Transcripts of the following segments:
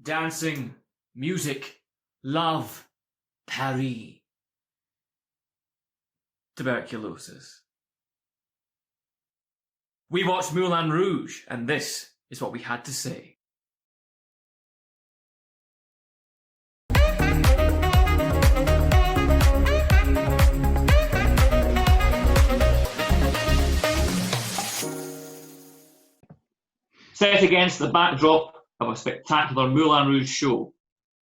dancing, music, love, Paris, tuberculosis. We watched Moulin Rouge, and this is what we had to say. Set against the backdrop of a spectacular Moulin Rouge show,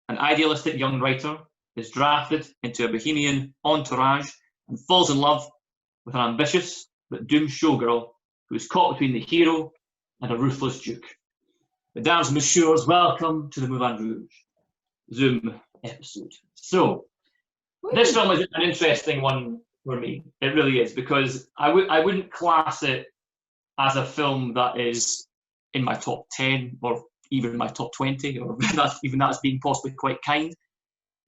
an idealistic young writer is drafted into a bohemian entourage and falls in love with an ambitious but doomed showgirl who is caught between the hero and a ruthless duke. Mesdames and messieurs, welcome to the Moulin Rouge Zoom episode. So, this film is an interesting one for me. It really is, because I wouldn't class it as a film that is in my top 10 or even my top 20, or that's being possibly quite kind.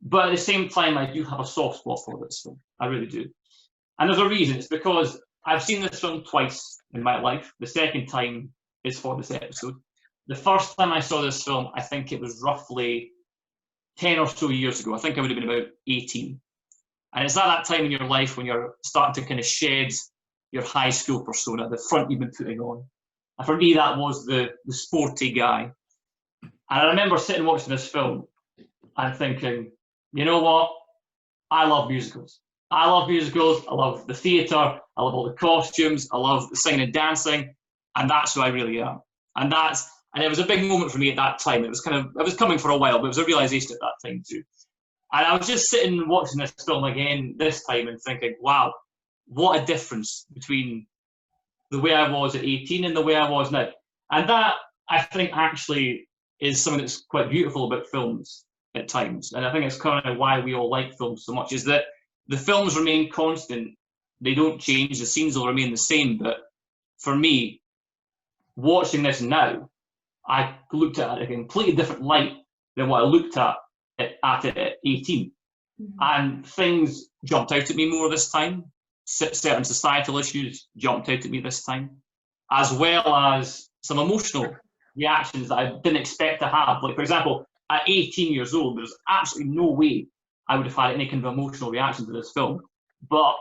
But at the same time, I do have a soft spot for this film. I really do. And there's a reason. It's because I've seen this film twice in my life. The second time is for this episode. The first time I saw this film, I think it was roughly 10 or so years ago. I think I would have been about 18. And it's at that time in your life when you're starting to kind of shed your high school persona, the front you've been putting on. And for me, that was the sporty guy. And I remember sitting watching this film and thinking, you know what? I love musicals. I love musicals. I love the theatre. I love all the costumes. I love the singing and dancing. And that's who I really am. And it was a big moment for me at that time. It was I was coming for a while, but it was a realization at that time too. And I was just sitting watching this film again this time and thinking, wow, what a difference between the way I was at 18 and the way I was now. And that, I think, actually is something that's quite beautiful about films at times. And I think it's kind of why we all like films so much, is that the films remain constant. They don't change. The scenes will remain the same. But for me, watching this now, I looked at it in a completely different light than what I looked at it at 18. Mm-hmm. And things jumped out at me more this time. Certain societal issues jumped out at me this time, as well as some emotional reactions that I didn't expect to have. Like, for example, at 18 years old, there's absolutely no way I would have had any kind of emotional reaction to this film. But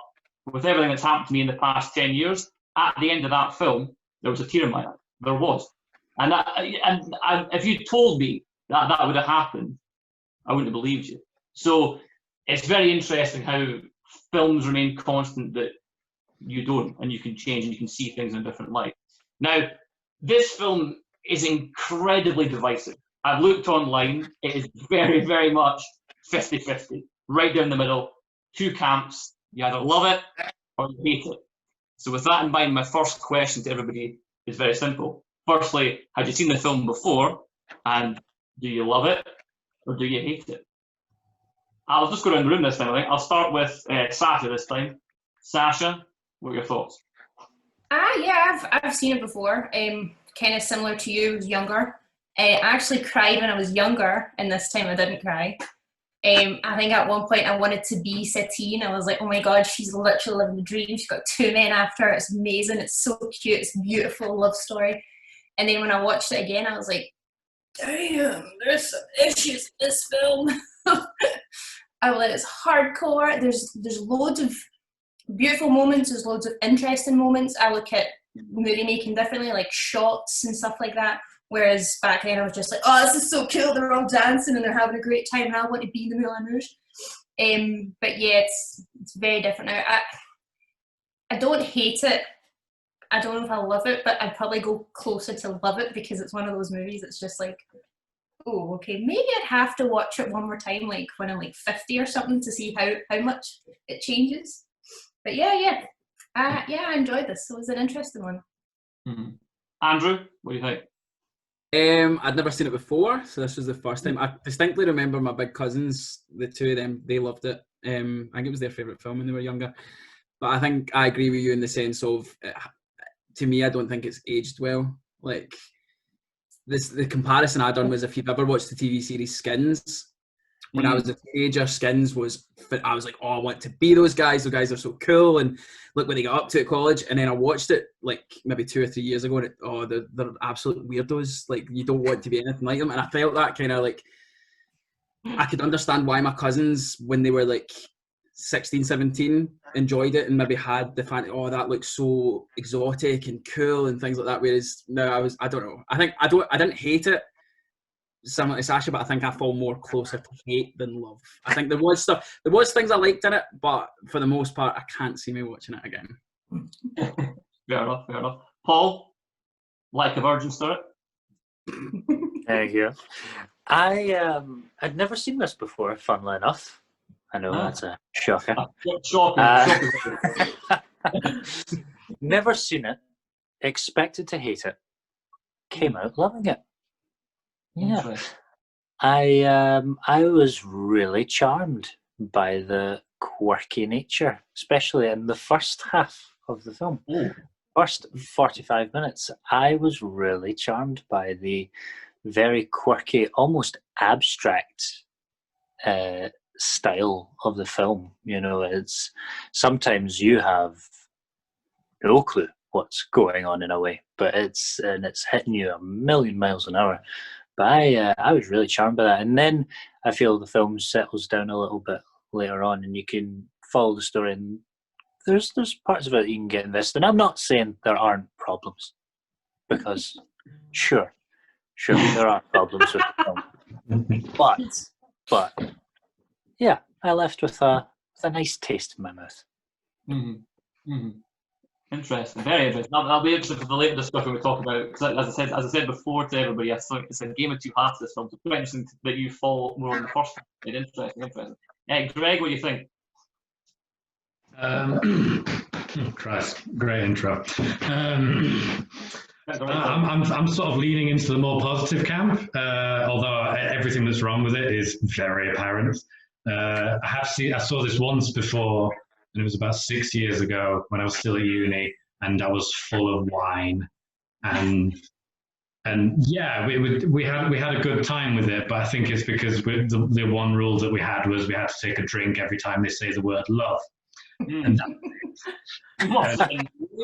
with everything that's happened to me in the past 10 years, at the end of that film, there was a tear in my eye. There was. And if you told me that would have happened, I wouldn't have believed you. So it's very interesting how films remain constant, that you don't, and you can change and you can see things in a different light. Now, this film is incredibly divisive. I've looked online. It is very, very much 50-50, right down the middle, two camps. You either love it or you hate it. So with that in mind, my first question to everybody is very simple. Firstly, had you seen the film before, and do you love it or do you hate it? I'll just go around the room this time, I think. I'll start with Sasha this time. Sasha, what are your thoughts? Yeah, I've seen it before. Kind of similar to you, I was younger. I actually cried when I was younger, and this time I didn't cry. I think at one point I wanted to be Satine. I was like, oh my god, she's literally living the dream. She's got two men after her. It's amazing. It's so cute. It's a beautiful love story. And then when I watched it again, I was like, damn, there's some issues in this film. I was like, it's hardcore. There's loads of beautiful moments. There's loads of interesting moments. I look at movie making differently, like shots and stuff like that. Whereas back then I was just like, oh, this is so cool. They're all dancing and they're having a great time. And I want to be in the Moulin Rouge. But yeah, it's very different now. I don't hate it. I don't know if I love it, but I'd probably go closer to love it, because it's one of those movies that's just like, oh, okay, maybe I'd have to watch it one more time, like when I'm like 50 or something, to see how much it changes. But yeah, I enjoyed this. It was an interesting one. Mm-hmm. Andrew, what do you think? I'd never seen it before, so this was the first time. I distinctly remember my big cousins, the two of them, they loved it. I think it was their favourite film when they were younger. But I think I agree with you in the sense of, to me, I don't think it's aged well. Like, the comparison I done was, if you've ever watched the TV series Skins, when I was a teenager, Skins was, I was like, oh, I want to be those guys. Those guys are so cool. And look what they got up to at college. And then I watched it like maybe 2 or 3 years ago, and they're absolute weirdos. Like, you don't want to be anything like them. And I felt that kind of like, I could understand why my cousins, when they were like 16, 17, enjoyed it and maybe had the fan, oh, that looks so exotic and cool and things like that. Whereas no, I don't know. I didn't hate it, similar to Sasha, but I think I fall more closer to hate than love. I think there was things I liked in it, but for the most part, I can't see me watching it again. Fair enough. Paul, like a virgin story? Thank you. I'd never seen this before, funnily enough. I know that's a shocker. Shocking. Never seen it, expected to hate it, came out loving it. Yeah. I was really charmed by the quirky nature, especially in the first half of the film. Ooh. First 45 minutes, I was really charmed by the very quirky, almost abstract style of the film. You know, it's sometimes you have no clue what's going on in a way, but it's hitting you a million miles an hour. But I was really charmed by that, and then I feel the film settles down a little bit later on, and you can follow the story. And there's parts of it you can get invested in. I'm not saying there aren't problems, because sure there are problems with the film, but yeah, I left with a nice taste in my mouth. Mm-hmm. Mm-hmm. Interesting, very interesting. I'll be interested for the later discussion we talk about, because as I said before to everybody, I thought it's a game of two halves, this film. So it's quite interesting that you fall more on the first half. Interesting. Greg, what do you think? Christ, great intro. I'm sort of leaning into the more positive camp, although everything that's wrong with it is very apparent. I saw this once before, and it was about 6 years ago when I was still at uni, and I was full of wine, and yeah, we had a good time with it. But I think it's because the one rule that we had was we had to take a drink every time they say the word love. And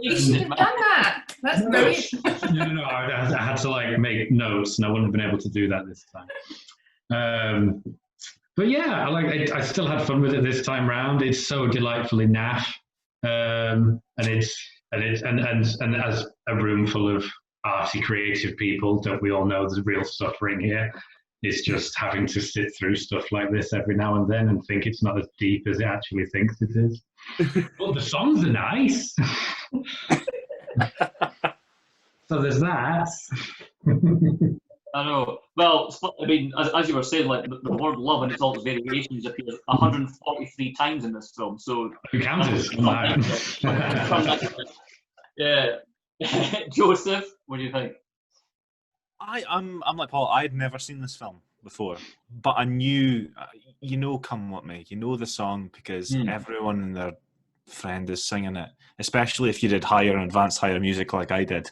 You should have done that. That's brilliant. No, I had to like make notes, and I wouldn't have been able to do that this time. But yeah, I still had fun with it this time round. It's so delightfully naff, and as a room full of arty, creative people, don't we all know the real suffering here? It's just having to sit through stuff like this every now and then and think it's not as deep as it actually thinks it is. But the songs are nice. So there's that. I know. Well, I mean, as you were saying, like the word love and its all its variations appears 143 times in this film. So who counted? Yeah. Joseph, what do you think? I'm like Paul. I'd never seen this film before, but I knew, Come What May, the song because everyone and their friend is singing it. Especially if you did advanced higher music like I did.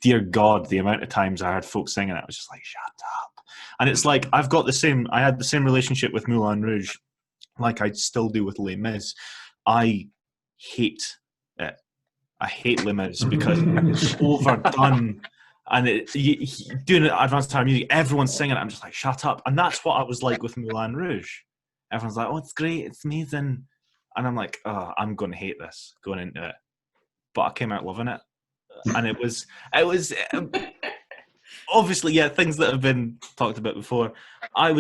Dear God, the amount of times I heard folks singing it, I was just like, shut up. And it's like I had the same relationship with Moulin Rouge, like I still do with Les Mis. I hate it. I hate Les Mis because it's overdone. And doing advanced higher music, everyone's singing it. I'm just like, shut up. And that's what I was like with Moulin Rouge. Everyone's like, oh, it's great, it's amazing. And I'm like, oh, I'm going to hate this going into it. But I came out loving it. And it was obviously, yeah, things that have been talked about before. I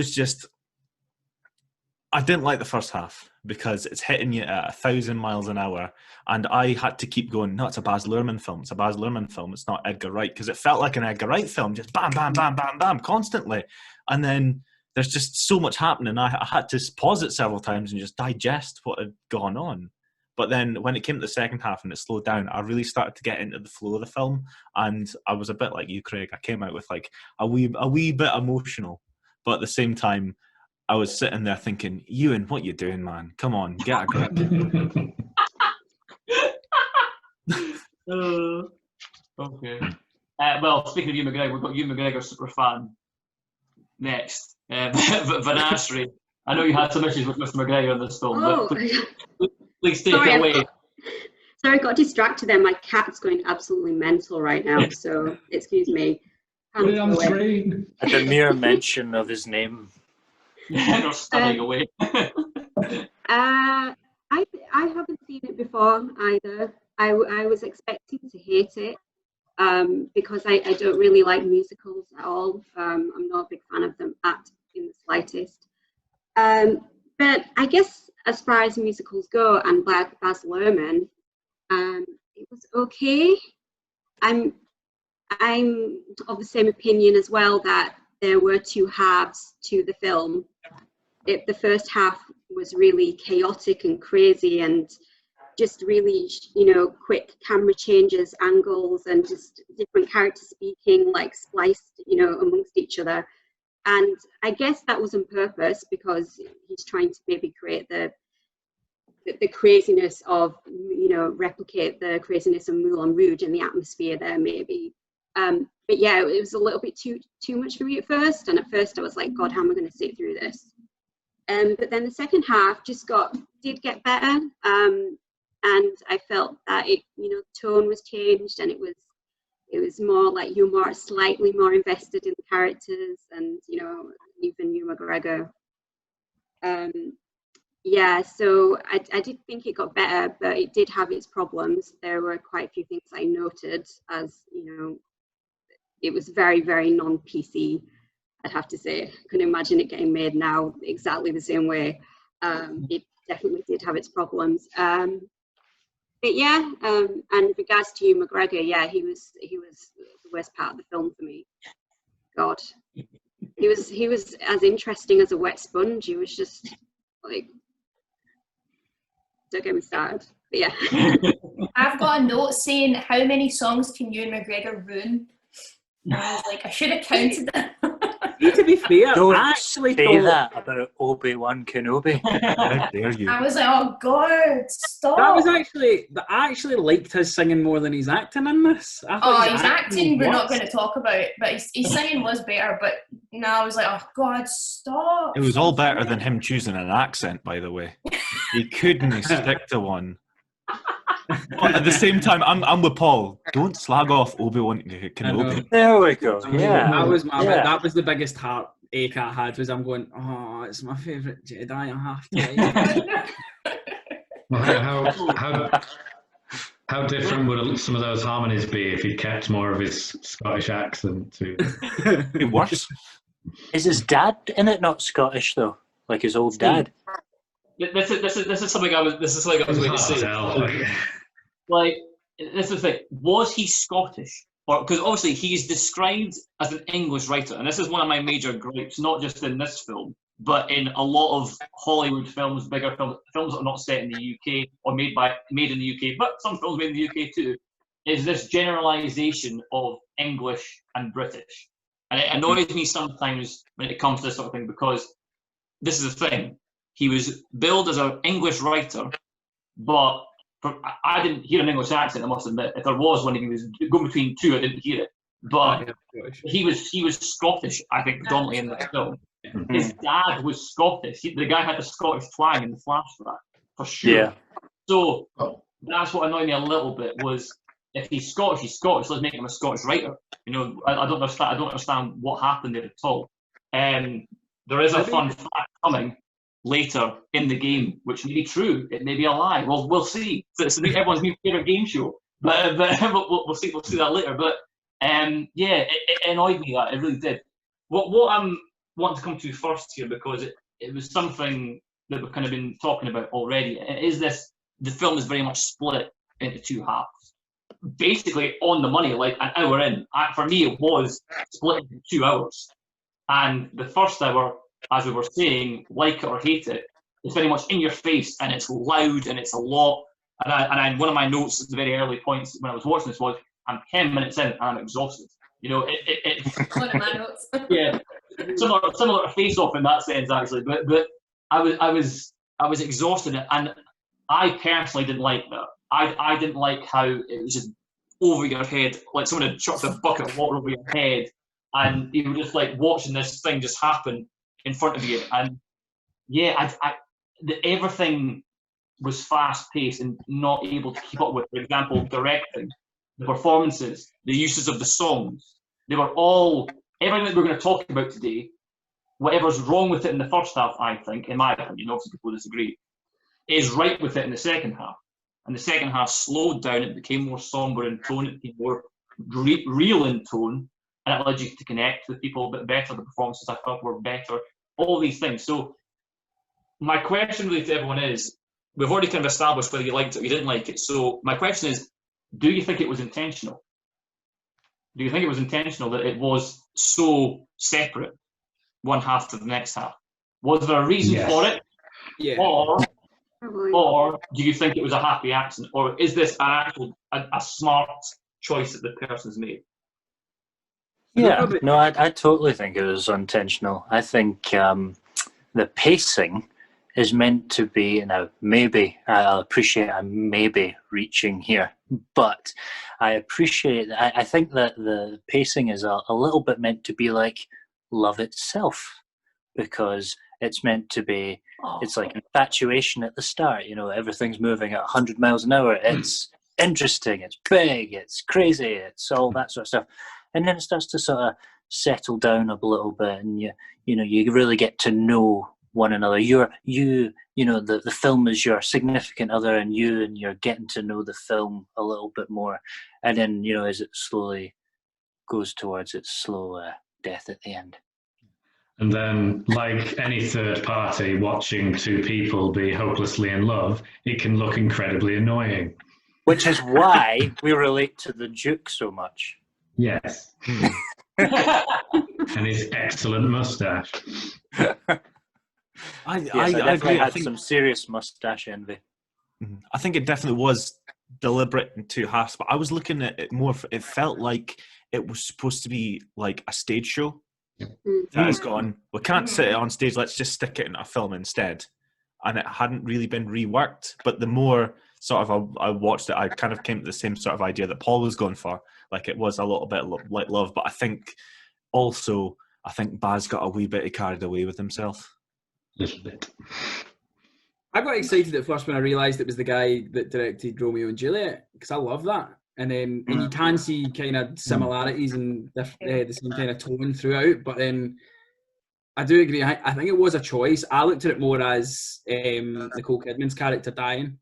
didn't like the first half because it's hitting you at 1,000 miles an hour. And I had to keep going, no, it's a Baz Luhrmann film. It's a Baz Luhrmann film. It's not Edgar Wright. Because it felt like an Edgar Wright film, just bam, bam, bam, bam, bam, constantly. And then there's just so much happening. I had to pause it several times and just digest what had gone on. But then when it came to the second half and it slowed down, I really started to get into the flow of the film. And I was a bit like you, Craig. I came out with like a wee bit emotional. But at the same time, I was sitting there thinking, Ewan, what you doing, man? Come on, get a grip. Okay. Well, speaking of Ewan McGregor, we've got Ewan McGregor super fan next. Vanasri, I know you had some issues with Mr. McGregor in this film, Oh, but please take sorry, it away. Sorry, I got distracted there. My cat's going absolutely mental right now, so excuse me. Put it on the screen. The mere mention of his name. You're studying away. I haven't seen it before either. I was expecting to hate it because I don't really like musicals at all. I'm not a big fan of them in the slightest. But I guess as far as musicals go, and Baz Luhrmann, it was okay. I'm of the same opinion as well that there were two halves to the film. The first half was really chaotic and crazy and just really, quick camera changes, angles, and just different characters speaking, like spliced, amongst each other. And I guess that was on purpose because he's trying to maybe create the craziness of, replicate the craziness of Moulin Rouge and the atmosphere there maybe. But yeah, it was a little bit too much for me at first. And at first I was like, God, how am I going to sit through this? But then the second half just did get better. And I felt that tone was changed, and it was more like you're slightly more invested in the characters, and even Ewan McGregor. So I did think it got better, but it did have its problems. There were quite a few things I noted as it was very, very non-PC, I'd have to say. I couldn't imagine it getting made now exactly the same way. It definitely did have its problems. But yeah, and with regards to Ewan McGregor, yeah, he was the worst part of the film for me. God, he was as interesting as a wet sponge. He was just like, don't get me started. But yeah, I've got a note saying how many songs can Ewan McGregor ruin? And I was like, I should have counted them. To be fair, Don't I actually say thought that about Obi-Wan Kenobi. How dare you? I was like, oh God, stop. I actually liked his singing more than his acting in this. I thought His acting we're not was going to talk about, but his singing was better. But now I was like, oh God, stop. It was all better than him choosing an accent, by the way. He couldn't stick to one. But at the same time, I'm with Paul. Don't slag off Obi-Wan Kenobi. There we go. Yeah. That was the biggest heartache I had, was I'm going, oh, it's my favourite Jedi, I have to. Well, how different would some of those harmonies be if he kept more of his Scottish accent too? Worse. Is his dad in it not Scottish though? Like his old dad? This is something I was going to say. Like, this is the thing. Was he Scottish? Or because obviously he's described as an English writer, and this is one of my major gripes, not just in this film, but in a lot of Hollywood films, bigger films that are not set in the UK or made in the UK, but some films made in the UK too, is this generalisation of English and British. And it annoys me sometimes when it comes to this sort of thing, because this is the thing. He was billed as an English writer, but I didn't hear an English accent, I must admit. If there was one, he was going between two, I didn't hear it. But he was Scottish, I think, predominantly in this film. Mm-hmm. His dad was Scottish. The guy had a Scottish twang in the flashback, for sure. Yeah. So that's what annoyed me a little bit, was if he's Scottish, let's make him a Scottish writer. I don't understand what happened there at all. There is a fun fact coming later in the game, which may be true, it may be a lie. We'll see. So it's everyone's new favorite game show, but we'll see that later. But it annoyed me, that it really did. What I'm wanting to come to first here, because it was something that we've kind of been talking about already. Is this the film is very much split into two halves, basically on the money, like an hour in. For me, it was split into 2 hours, and the first hour, as we were saying, like it or hate it, it's very much in your face, and it's loud, and it's a lot. And one of my notes at the very early points when I was watching this was, I'm 10 minutes in and I'm exhausted. One of my notes. Yeah, similar to Face Off in that sense, actually. But I was exhausted, and I personally didn't like that. I didn't like how it was just over your head, like someone had chucked a bucket of water over your head, and you were just like watching this thing just happen in front of you. And yeah, everything was fast-paced and not able to keep up with. For example, directing, the performances, the uses of the songs. They were all, everything that we're going to talk about today, whatever's wrong with it in the first half, I think, in my opinion, obviously people disagree, is right with it in the second half. And the second half slowed down, it became more somber in tone, it became more real in tone, and it allowed you to connect with people a bit better. The performances I felt were better, all these things. So my question really to everyone is, we've already kind of established whether you liked it or you didn't like it. So my question is, do you think it was intentional? Do you think it was intentional that it was so separate, one half to the next half? Was there a reason for it? Yeah. Or do you think it was a happy accident? Or is this a smart choice that the person's made? Yeah, no, I totally think it was intentional. I think the pacing is meant to be, now maybe, I'll appreciate I'm maybe reaching here, but I appreciate, I think that the pacing is a little bit meant to be like love itself, because it's meant to be, it's like infatuation at the start, you know, everything's moving at 100 miles an hour, it's interesting, it's big, it's crazy, it's all that sort of stuff. And then it starts to sort of settle down a little bit, and you know, you really get to know one another. You know, the film is your significant other, and you're getting to know the film a little bit more. And then, you know, as it slowly goes towards its slow death at the end. And then, like any third party watching two people be hopelessly in love, it can look incredibly annoying. Which is why we relate to the Duke so much. Yes. And his excellent mustache. I agree. I think some serious mustache envy. I think it definitely was deliberate in two halves, but I was looking at it more. It felt like it was supposed to be like a stage show. That has gone, we can't sit it on stage, let's just stick it in a film instead. And it hadn't really been reworked. But the more sort of I watched it, I kind of came to the same sort of idea that Paul was going for. Like, it was a little bit like love, but I think Baz got a wee bit carried away with himself. A little bit. I got excited at first when I realised it was the guy that directed Romeo and Juliet, because I love that. And then and you can see kind of similarities and the same kind of tone throughout. But then I do agree. I think it was a choice. I looked at it more as Nicole Kidman's character dying.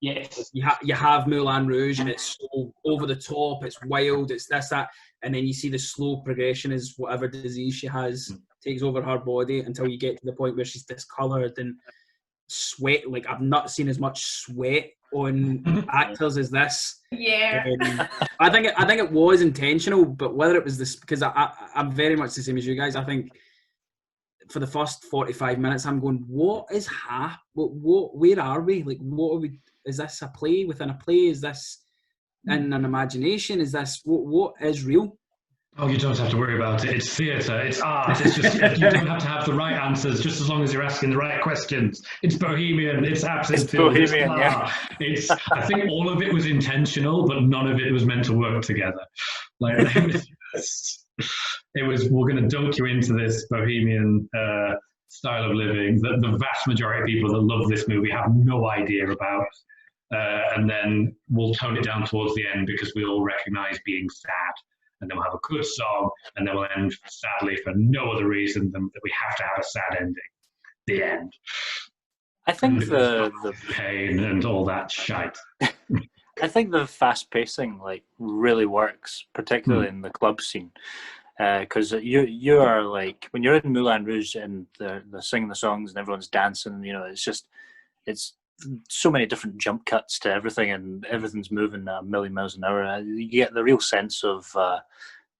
Yes. You have Moulin Rouge, and it's so over the top, it's wild, it's this, that, and then you see the slow progression as whatever disease she has takes over her body until you get to the point where she's discoloured and sweat. Like, I've not seen as much sweat on actors as this. Yeah. I think it was intentional, but whether it was this, because I'm very much the same as you guys. I think for the first 45 minutes, I'm going, what is where are we? Like, what are we? Is this a play within a play? Is this in an imagination? Is this what is real? Oh, you don't have to worry about it. It's theatre. It's art. It's just you don't have to have the right answers, just as long as you're asking the right questions. It's bohemian. It's absinthe. It's bohemian. Yeah. I think all of it was intentional, but none of it was meant to work together. Like, it was. We're going to dunk you into this bohemian style of living that the vast majority of people that love this movie have no idea about. And then we'll tone it down towards the end because we all recognise being sad. And then we'll have a good song, and then we'll end sadly for no other reason than that we have to have a sad ending. The end. I think the pain and all that shite. I think the fast pacing like really works, particularly in the club scene, because you are like when you're in Moulin Rouge and they're singing the songs and everyone's dancing. You know, it's so many different jump cuts to everything, and everything's moving at 1,000,000 miles an hour. You get the real sense of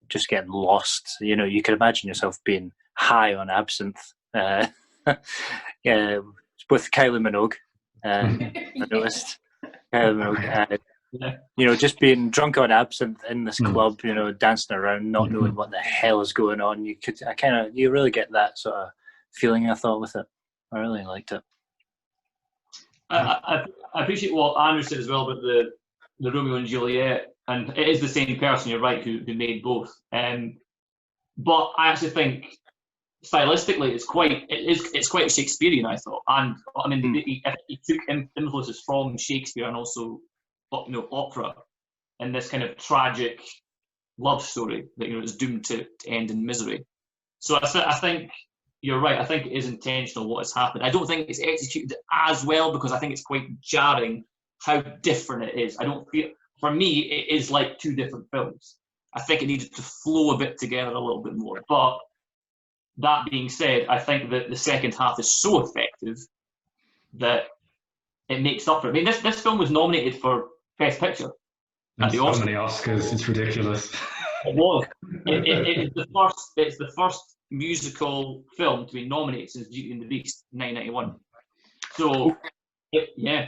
just getting lost. You know, you can imagine yourself being high on absinthe. Yeah, with Kylie Minogue. I noticed. Kylie Minogue. You know, just being drunk on absinthe in this club. You know, dancing around, not knowing what the hell is going on. You really get that sort of feeling. I thought with it, I really liked it. I appreciate what Andrew said as well about the Romeo and Juliet, and it is the same person, you're right, who made both. But I actually think stylistically, it's quite Shakespearean, I thought. And I mean, he took influences from Shakespeare and also, opera, in this kind of tragic love story that is doomed to end in misery. So I think you're right. I think it is intentional what has happened. I don't think it's executed as well because I think it's quite jarring how different it is. I don't feel, for me, it is like two different films. I think it needed to flow a bit together a little bit more. But that being said, I think that the second half is so effective that it makes up for it. I mean, this film was nominated for Best Picture at the Oscars. So many Oscars, it's ridiculous. It was. It's the first musical film to be nominated since Beauty and the Beast, 1991. So, yeah.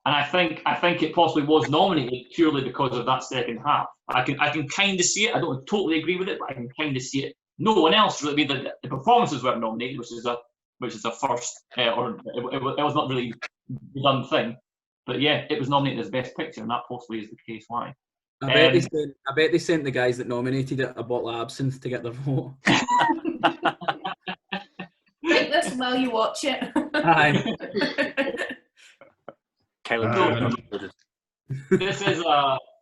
And I think it possibly was nominated purely because of that second half. I can kind of see it. I don't totally agree with it, but I can kind of see it. No one else really. The performances weren't nominated, which is a first, or it was not really the done thing. But yeah, it was nominated as Best Picture, and that possibly is the case why. I bet they sent the guys that nominated it a bottle of absinthe to get their vote. Drink this while you watch it. Aye. This is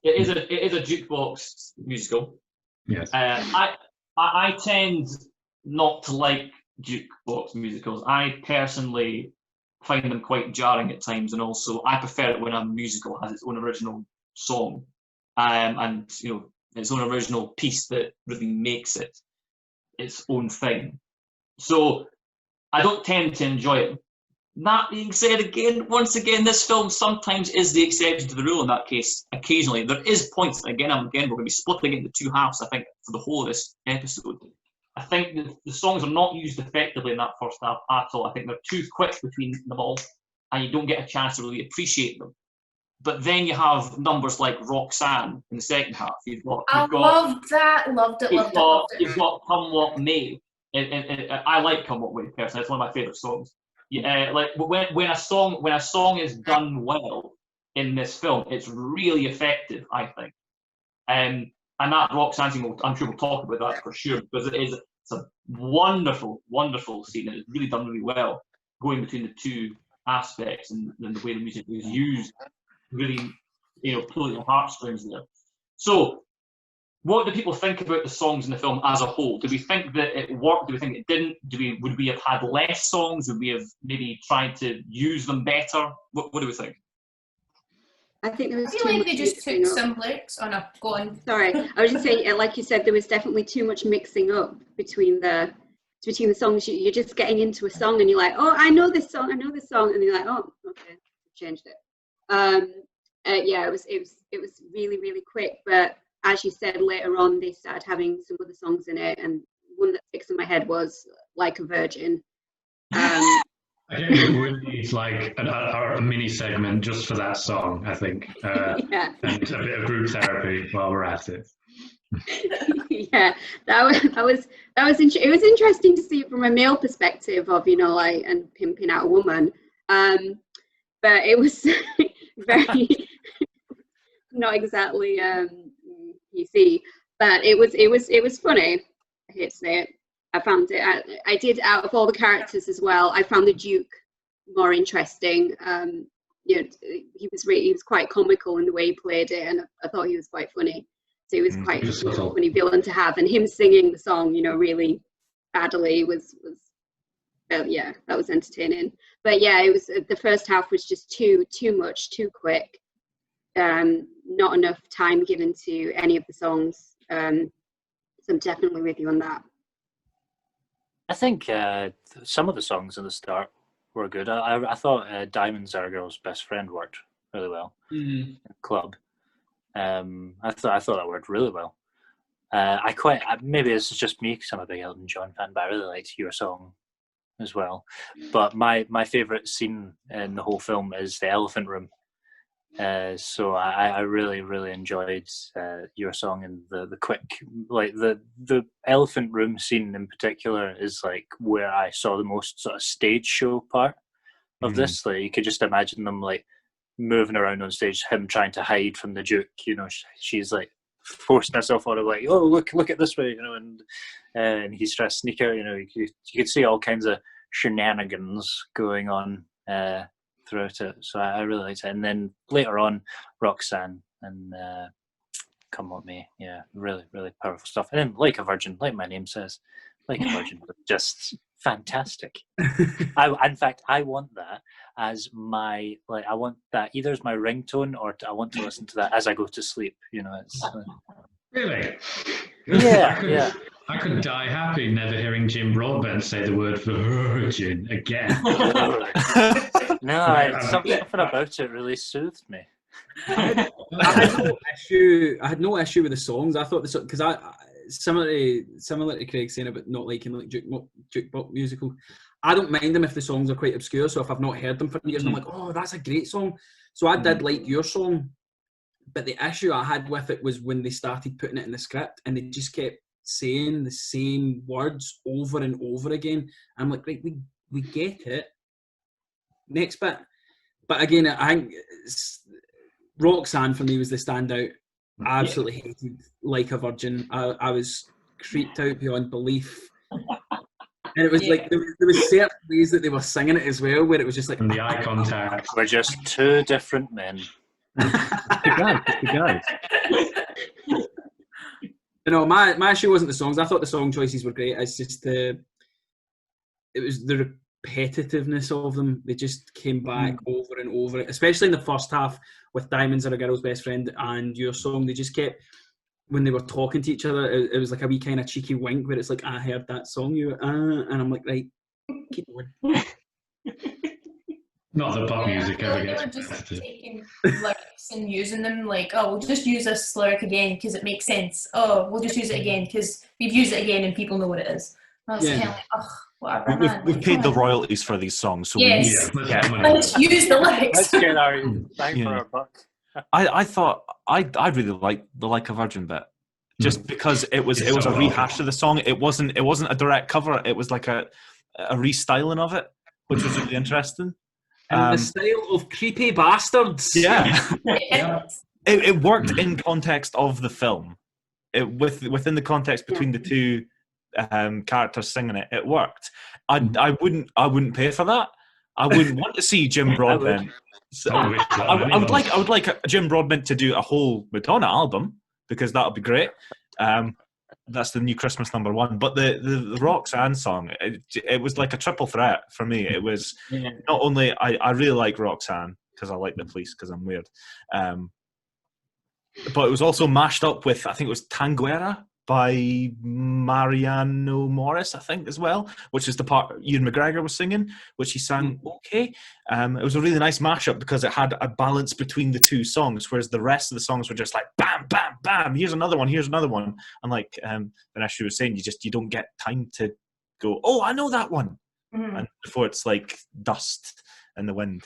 it is a jukebox musical. Yes. I tend not to like jukebox musicals. I personally find them quite jarring at times, and also I prefer it when a musical has its own original song, and its own original piece that really makes it its own thing. So I don't tend to enjoy it. That being said, once again, this film sometimes is the exception to the rule in that case. Occasionally, there is points, again, we're going to be splitting it into two halves, I think, for the whole of this episode. I think the songs are not used effectively in that first half at all. I think they're too quick between them all, and you don't get a chance to really appreciate them. But then you have numbers like Roxanne in the second half. Loved that. Loved it. You've got Come What May. I like Come What May personally. It's one of my favourite songs. Like when a song is done well in this film, it's really effective, I think. And that Roxanne scene, I'm sure we'll talk about that for sure, because it's a wonderful, wonderful scene. It's really done really well, going between the two aspects and the way the music is used, really, pulling the heartstrings there. So, what do people think about the songs in the film as a whole? Do we think that it worked? Do we think it didn't? Would we have had less songs? Would we have maybe tried to use them better? What do we think? I think there was I feel like they just took some breaks. Oh no, go on. Sorry, I was just saying, like you said, there was definitely too much mixing up between the songs. You're just getting into a song and you're like, oh, I know this song, and you're like, oh, okay, changed it. Yeah, it was really, really quick, but as you said, later on they started having some other songs in it, and one that sticks in my head was Like a Virgin. I think it would need like a mini segment just for that song, I think, yeah. And a bit of group therapy while we're at it. Yeah, that was it was interesting to see it from a male perspective of and pimping out a woman, but it was very not exactly PC, but it was funny. I hate to say it. I found it. I did, out of all the characters as well, I found the Duke more interesting. He was quite comical in the way he played it, and I thought he was quite funny. So he was quite a funny villain to have, and him singing the song, really badly was yeah, that was entertaining. But yeah, it was the first half was just too much, too quick. Not enough time given to any of the songs. So I'm definitely with you on that. I think some of the songs in the start were good. I thought Diamonds Are a Girl's Best Friend worked really well. Mm-hmm. Club. I thought that worked really well. Maybe it's just me because I'm a big Elton John fan, but I really liked Your Song as well. But my favourite scene in the whole film is the elephant room. So I really, really enjoyed Your Song, and the quick, like the elephant room scene in particular is like where I saw the most sort of stage show part of this. Like you could just imagine them like moving around on stage, him trying to hide from the Duke. She's like forced myself on it, like, oh, look at this way, you know, and he's trying to sneak out, you know, you could see all kinds of shenanigans going on throughout it. So I really liked it. And then later on, Roxanne and Come What May, yeah, really, really powerful stuff. And then Like a Virgin, like my name says, Like a Virgin, just fantastic. In fact, I want that as my, like, I want that either as my ringtone or I want to listen to that as I go to sleep. You know, it's Really? yeah. I could die happy never hearing Jim Broadbent say the word virgin again. No, something about it really soothed me. I had no issue with the songs. I thought because I similar to Craig saying about not liking like jukebox musical. I don't mind them if the songs are quite obscure. So if I've not heard them for years, and I'm like, oh, that's a great song. So I did like your song, but the issue I had with it was when they started putting it in the script and they just kept saying the same words over and over again. I'm like, right, we get it. Next bit. But again, I think Roxanne for me was the standout. I absolutely hated Like a Virgin. I was creeped out beyond belief. And it was like, there was certain ways that they were singing it as well, where it was just like... And the eye contact. We're just two different men. The guys. You know, my issue wasn't the songs. I thought the song choices were great. It's just it was the repetitiveness of them. They just came back over and over, especially in the first half with Diamonds Are a Girl's Best Friend and Your Song. They just kept, when they were talking to each other, it was like a wee kind of cheeky wink where it's like, I heard that song, and I'm like, right, keep going. Not that pop music ever They were gets just repetitive. taking lyrics and using them like, oh, we'll just use this lyric again because it makes sense. Oh, we'll just use it again because we've used it again and people know what it is. And I was kind of like, ugh, whatever, man. We've paid the royalties for these songs, so Yes. we need Yeah, Let's use the lyrics. Let's get our bang for Yeah. our buck. I thought I really liked the Like a Virgin bit, just because it was It's so a rehash awful. of the song. It wasn't a direct cover. It was like a restyling of it, which was really interesting. And the style of creepy bastards. Yeah, Yeah. it worked in context of the film. Within the context between the two characters singing it, it worked. I wouldn't pay for that. I wouldn't want to see Jim Broadbent. I would like a Jim Broadbent to do a whole Madonna album, because that would be great. That's the new Christmas #1. But the Roxanne song, it was like a triple threat for me. It was not only I really like Roxanne because I like the Police because I'm weird, but it was also mashed up with, I think it was Tanguera by Mariano Morris, I think, as well, which is the part Ewan McGregor was singing, which he sang okay. It was a really nice mashup because it had a balance between the two songs, whereas the rest of the songs were just like bam, bam, bam, here's another one. And like Vanessa was saying, you don't get time to go, oh, I know that one. And before it's like dust in the wind.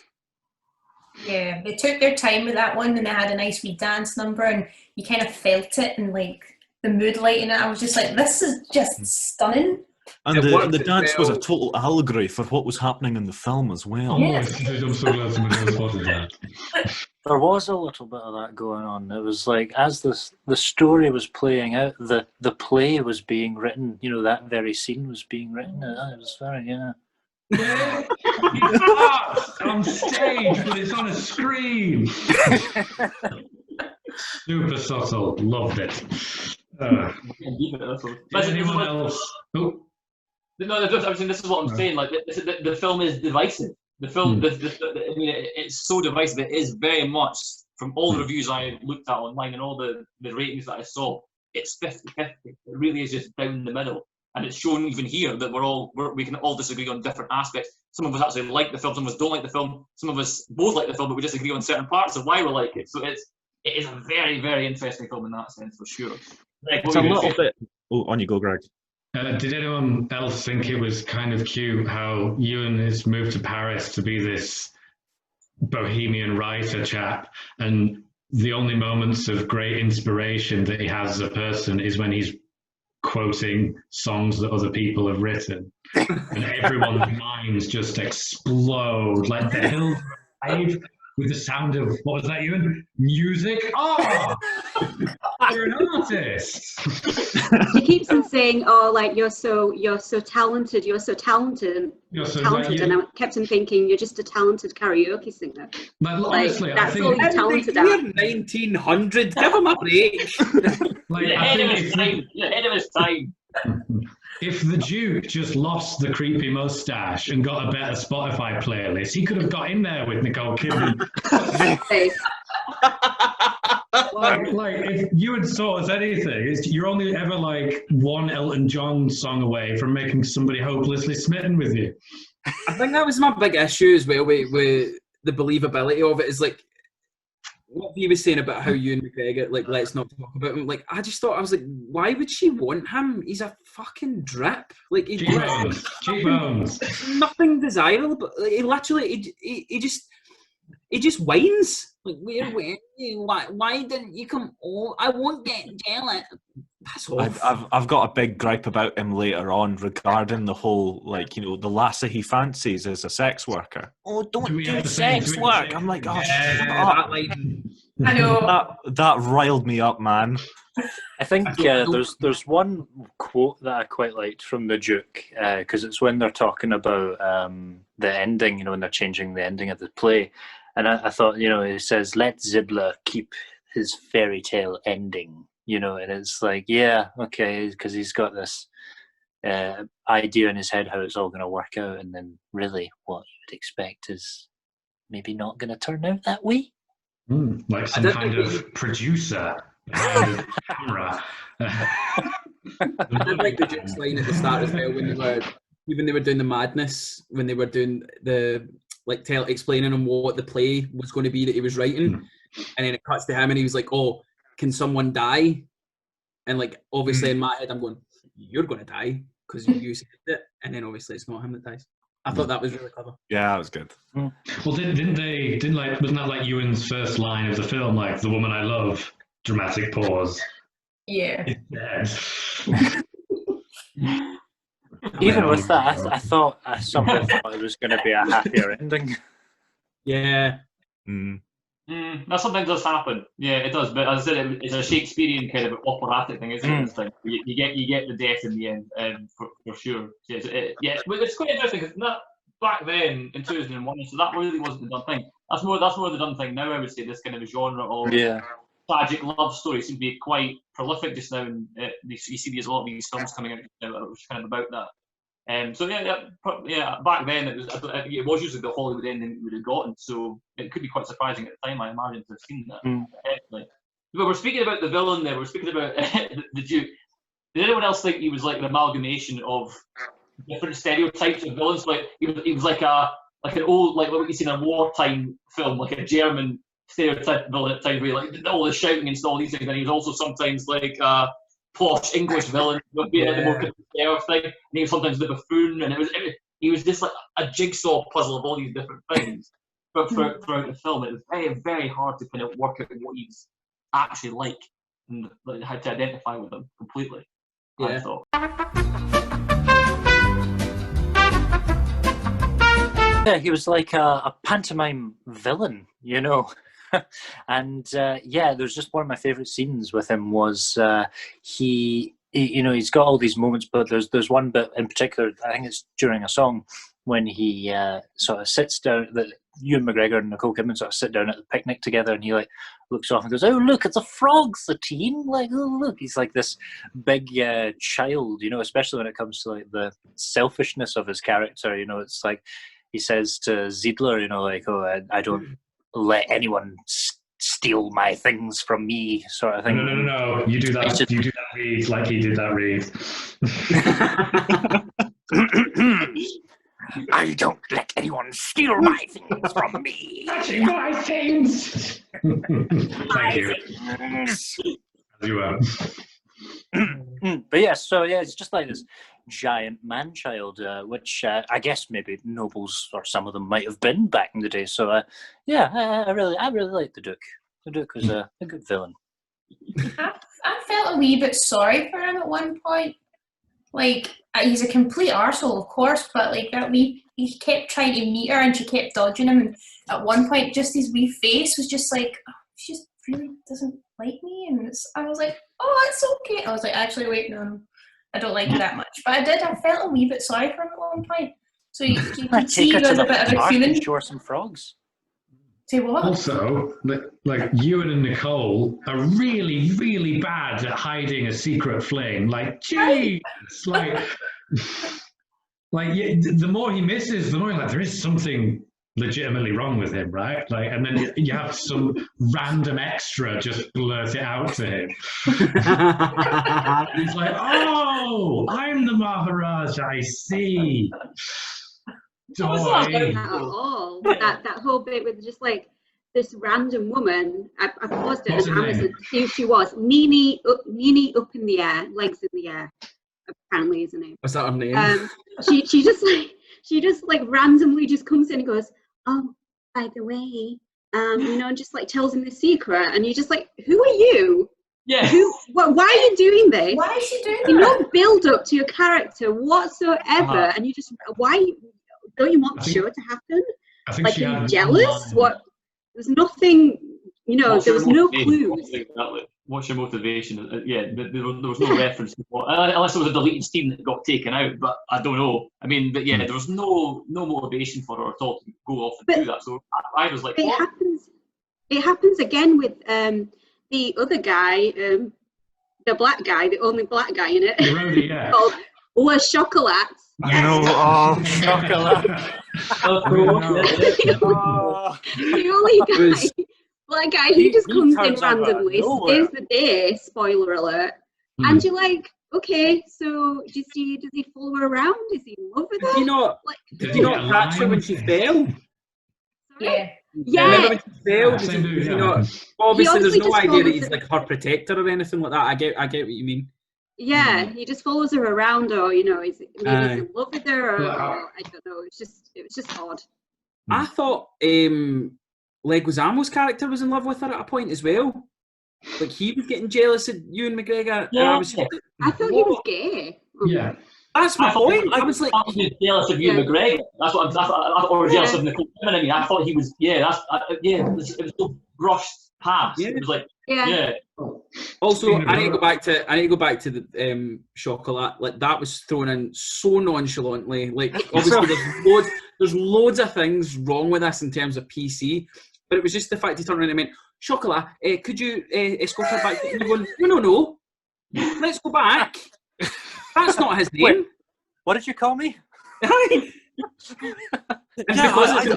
Yeah, they took their time with that one and they had a nice wee dance number and you kind of felt it and like the mood light in it. I was just like, this is just stunning. And the dance was a total allegory for what was happening in the film as well. Yeah. I'm so glad someone else spotted that. There was a little bit of that going on. It was like, as the story was playing out, the play was being written. You know, that very scene was being written. It was very, On stage, but it's on a screen. Super subtle. Loved it. Does anyone else? Oh. No, I was saying, this is what I'm saying. Like, the film is divisive. The film, I mean, it's so divisive. It is very much, from all the reviews I looked at online and all the ratings that I saw, it's 50-50. It really is just down the middle. And it's shown even here that we can all disagree on different aspects. Some of us actually like the film, some of us don't like the film, some of us both like the film, but we disagree on certain parts of why we like it. So it is a very, very interesting film in that sense, for sure. It's a little bit... Oh, on you go, Greg. Did anyone else think it was kind of cute how Ewan has moved to Paris to be this bohemian writer chap, and the only moments of great inspiration that he has as a person is when he's quoting songs that other people have written, and everyone's minds just explode. Like the Hills Brave, with the sound of, what was that, Ewan? Music? Oh! You're an artist! She keeps on saying, "Oh, like you're so talented, You're so talented," like, and I kept on thinking, "You're just a talented karaoke singer." like, honestly, I that's all think you're talented at. 1900, give him a break. like, He's I ahead of think his time. He's ahead of his time. if the Duke just lost the creepy mustache and got a better Spotify playlist, he could have got in there with Nicole Kidman. Hey, like if you had saw us anything, you're only ever like one Elton John song away from making somebody hopelessly smitten with you. I think that was my big issue as well with the believability of it. Is like what he was saying about how Ewan McGregor, like, let's not talk about him. Like, I just thought, I was like, why would she want him? He's a fucking drip. Like, Cheekbones. Nothing desirable, but like, he literally, he just whines. Like, why didn't you come? Oh, I won't get jealous. That's awful. I've got a big gripe about him later on regarding the whole, like, you know, the lassie he fancies is a sex worker. Oh, don't do sex work. I'm like, oh, shut up. I know. That riled me up, man. I think there's one quote that I quite liked from the Duke, because it's when they're talking about the ending, you know, when they're changing the ending of the play. And I thought, you know, it says, let Zibbler keep his fairy tale ending, you know, and it's like, yeah, okay, because he's got this idea in his head how it's all going to work out, and then really what you would expect is maybe not going to turn out that way. Like some kind of producer behind the camera. I did like the Duke's line at the start as well when they were doing the madness, when they were doing the explaining him what the play was going to be that he was writing, and then it cuts to him and he was like, "Oh, can someone die?" And like obviously in my head I'm going, "You're going to die because you said it," and then obviously it's not him that dies. I thought that was really clever. Yeah, that was good. Well, wasn't that like Ewan's first line of the film, like "the woman I love," dramatic pause. Yeah. Even with that, I thought I somehow thought it was going to be a happier ending. Yeah. That sometimes does happen. Yeah, it does. But as I said, it's a Shakespearean kind of operatic thing, isn't it? It's like you get the death in the end, for sure. But it's quite interesting because back then in 2001, so that really wasn't the done thing. That's more the done thing now. I would say this kind of a genre of tragic love stories seem to be quite prolific just now, and you see a lot of these films coming out now, which kind of about that. Back then it was usually the Hollywood ending we would have gotten, so it could be quite surprising at the time, I imagine, to have seen that. Definitely. But we're speaking about the villain there. We're speaking about the Duke. Did anyone else think he was like an amalgamation of different stereotypes of villains? Like he was like an old, like what you see in a wartime film, like a German stereotype villain at times, where like all the shouting and all these things. And he was also sometimes like posh English villain would be the more conservative thing, and he was sometimes the buffoon, and he was just like a jigsaw puzzle of all these different things. But throughout the film, it was very, very hard to kind of work out what he's actually like and like, how to identify with him completely. Yeah. I thought. Yeah, he was like a pantomime villain, you know. And there's just one of my favorite scenes with him was he you know, he's got all these moments, but there's one bit in particular, I think it's during a song, when he sort of sits down, that Ewan McGregor and Nicole Kidman sort of sit down at the picnic together, and he like looks off and goes, "Oh look, it's a frog, Satine!" Like, oh look, he's like this big child, you know, especially when it comes to like the selfishness of his character. You know, it's like he says to Ziedler, you know, like, "Oh, I don't let anyone steal my things from me," sort of thing. No. You do that. You do that read like he did that read. I don't let anyone steal my things from me. My things. Thank you. As you were. But it's just like this giant man-child, which I guess maybe nobles or some of them might have been back in the day. So I really like the Duke. The Duke was a good villain. I felt a wee bit sorry for him at one point. like he's a complete arsehole, of course, but like he kept trying to meet her and she kept dodging him, and at one point just his wee face was just like, oh, she just really doesn't like me, and I was like, oh, it's okay. I was like, actually wait, no, I don't like you that much. But I felt a wee bit sorry for him at one point. So you can see he was a bit of a human. Show her some frogs. Say what? Also, like Ewan and Nicole are really, really bad at hiding a secret fling. Like, jeez, like yeah, the more he misses, the more you're like, there is something legitimately wrong with him, right? Like, and then you have some random extra just blurt it out to him. He's like, oh, I'm the Maharaj, I see. Not at all. That whole bit with just like this random woman, I paused it on Amazon to see who she was. Nini up in the air, legs in the air, apparently is her name. What's that her name? She just randomly just comes in and goes, oh, by the way, and just like tells him the secret, and you're just like, who are you? Yeah. Why are you doing this? Why is she doing You that? no build up to your character whatsoever, and you just don't you want the show to happen? I think like, are you jealous? What? There's nothing. There was no clues. What's your motivation? Yeah, there was no reference to what, unless it was a deleted scene that got taken out. But I don't know. I mean, but yeah, there was no motivation for her at all to go off and do that. So I was like, what? It happens again with the other guy, the black guy, the only black guy in it. Roadie, yeah. Called Le Chocolat. I know, oh, chocolate. The only guy, black guy, he just comes in randomly, saves the day, spoiler alert, and you're like, okay, so does he follow her around? Is he in love with her? Did you not catch her when she fell? Yeah. Remember when she fell? Does he not? Obviously, there's no idea that he's like her protector or anything like that. I get what you mean. Yeah, he just follows her around, or is he's in love with her, or I don't know. It was just odd. I thought Leguizamo's character was in love with her at a point as well. Like, he was getting jealous of Ewan McGregor. Yeah. I thought he was gay. Yeah. That's my point. I was like, I was jealous of Ewan McGregor. That's what or jealous of Nicole Kidman. I mean, I thought he was. Yeah, it was so brushed past. Yeah. It was like, yeah. Also, I need to go back to the chocolate. Like, that was thrown in so nonchalantly. Like, obviously, there's loads of things wrong with this in terms of PC, but it was just the fact he turned around and went, chocolate, could you escort her back? And you're going, no, let's go back. That's not his name. Wait, what did you call me? Yeah,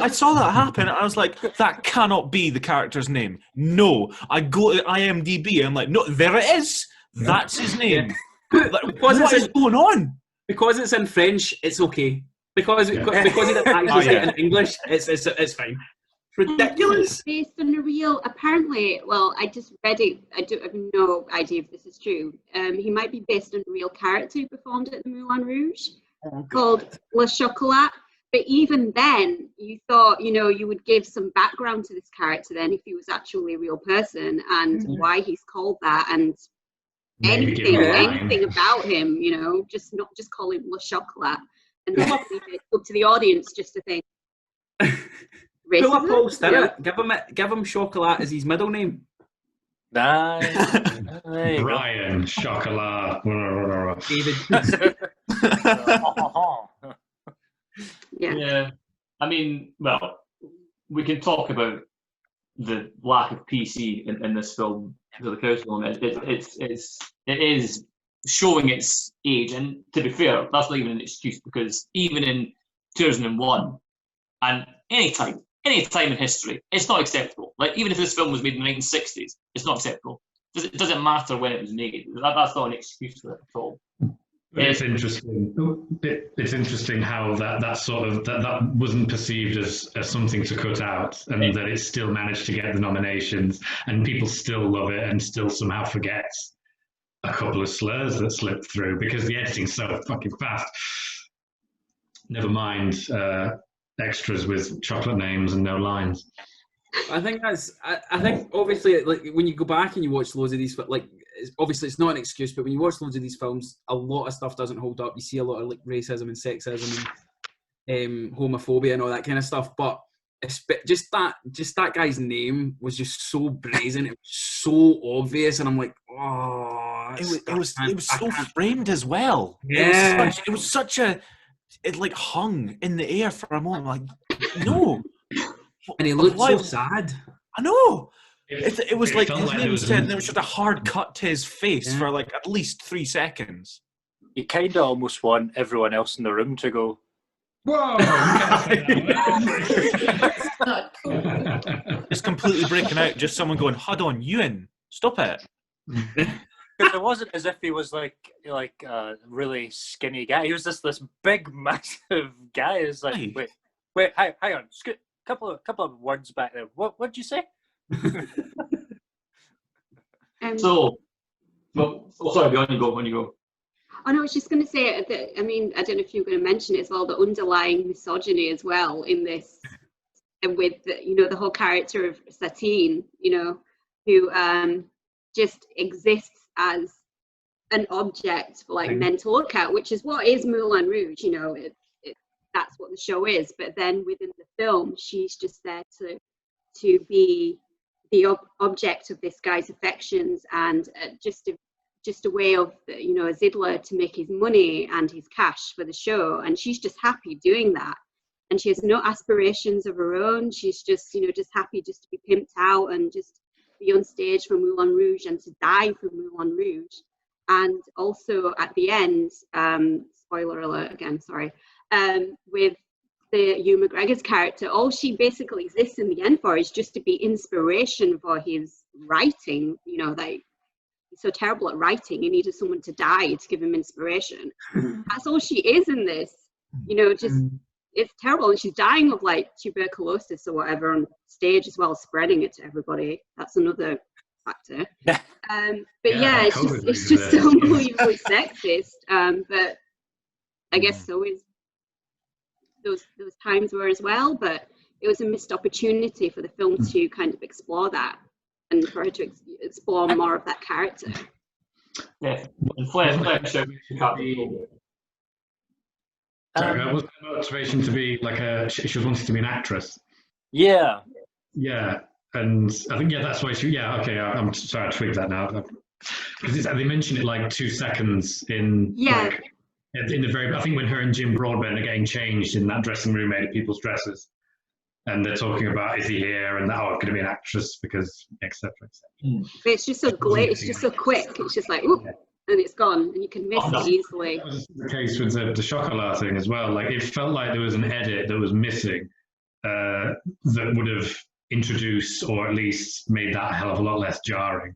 I saw that happen. I was like, that cannot be the character's name. No, I go to IMDb. I'm like, no, there it is. That's his name. Like, what is going on? Because it's in French, it's okay. Because he didn't actually say it in English, it's fine. Ridiculous. Based on a real, apparently, well, I just read it. I have no idea if this is true. He might be based on a real character who performed at the Moulin Rouge called Le Chocolat. But even then, you thought, you would give some background to this character then if he was actually a real person and why he's called that and anything about him, just not just call him Le Chocolat and then leave it up to the audience just to think. Pull up Paul Stirrett. Give him Chocolat as his middle name. Brian Chocolat. David. Yeah. I mean, well, we can talk about the lack of PC in this film. It is showing its age, and to be fair, that's not even an excuse, because even in 2001 and any time in history, it's not acceptable. Like, even if this film was made in the 1960s, it's not acceptable. It doesn't matter when it was made. That's not an excuse for it at all. It's interesting. It's interesting how that sort of that wasn't perceived as something to cut out, and that it still managed to get the nominations, and people still love it, and still somehow forgets a couple of slurs that slipped through because the editing's so fucking fast. Never mind extras with chocolate names and no lines. I think obviously, like, when you go back and you watch loads of these, like, obviously it's not an excuse, but when you watch loads of these films, a lot of stuff doesn't hold up. You see a lot of like racism and sexism and homophobia and all that kind of stuff. But just that guy's name was just so brazen. It was so obvious, and I'm like, oh, it was so framed as well. Yeah, it was such a, it like hung in the air for a moment. Like, no, and he looked so sad. I know. It was like his like name was said, and there was just a hard cut to his face for like at least 3 seconds. You kind of almost want everyone else in the room to go, whoa! Not cool. It's completely breaking out. Just someone going, "Hold on, Ewan, stop it." because it wasn't as if he was like a really skinny guy. He was just this big, massive guy. It's like, wait, hang on, couple of words back there. What did you say? Sorry, on you go. Oh no, I was just going to say that. I mean, I don't know if you were going to mention it as well. The underlying misogyny as well in this, and with the whole character of Satine, who just exists as an object for like men to look at, which is what is Moulin Rouge. That's what the show is. But then within the film, she's just there to be the object of this guy's affections, and just a way of a Zidler to make his money and his cash for the show, and she's just happy doing that, and she has no aspirations of her own. She's just just happy just to be pimped out and just be on stage for Moulin Rouge and to die for Moulin Rouge. And also at the end, spoiler alert again, sorry, with the Hugh McGregor's character, all she basically exists in the end for is just to be inspiration for his writing. Like, he's so terrible at writing, he needed someone to die to give him inspiration. That's all she is in this. It's terrible, and she's dying of like tuberculosis or whatever on stage as well, spreading it to everybody. That's another factor. It's just so unbelievably sexist. But I guess so is those times were as well, but it was a missed opportunity for the film to kind of explore that and for her to explore more of that character. Yeah, and Flash Sorry, was the motivation to be like she was wanting to be an actress? Yeah. Yeah, and I think that's why she. Yeah, okay. I'm sorry, I twigged that now because they mentioned it like 2 seconds in. Yeah. Like, in the very, I think when her and Jim Broadbent are getting changed in that dressing room made of people's dresses, and they're talking about is he here and going to be an actress because etc. But it's just so it's just so quick. It's just like whoop, and it's gone, and you can miss it easily. That was the case with the Chocolat thing as well. Like it felt like there was an edit that was missing that would have introduced or at least made that a hell of a lot less jarring.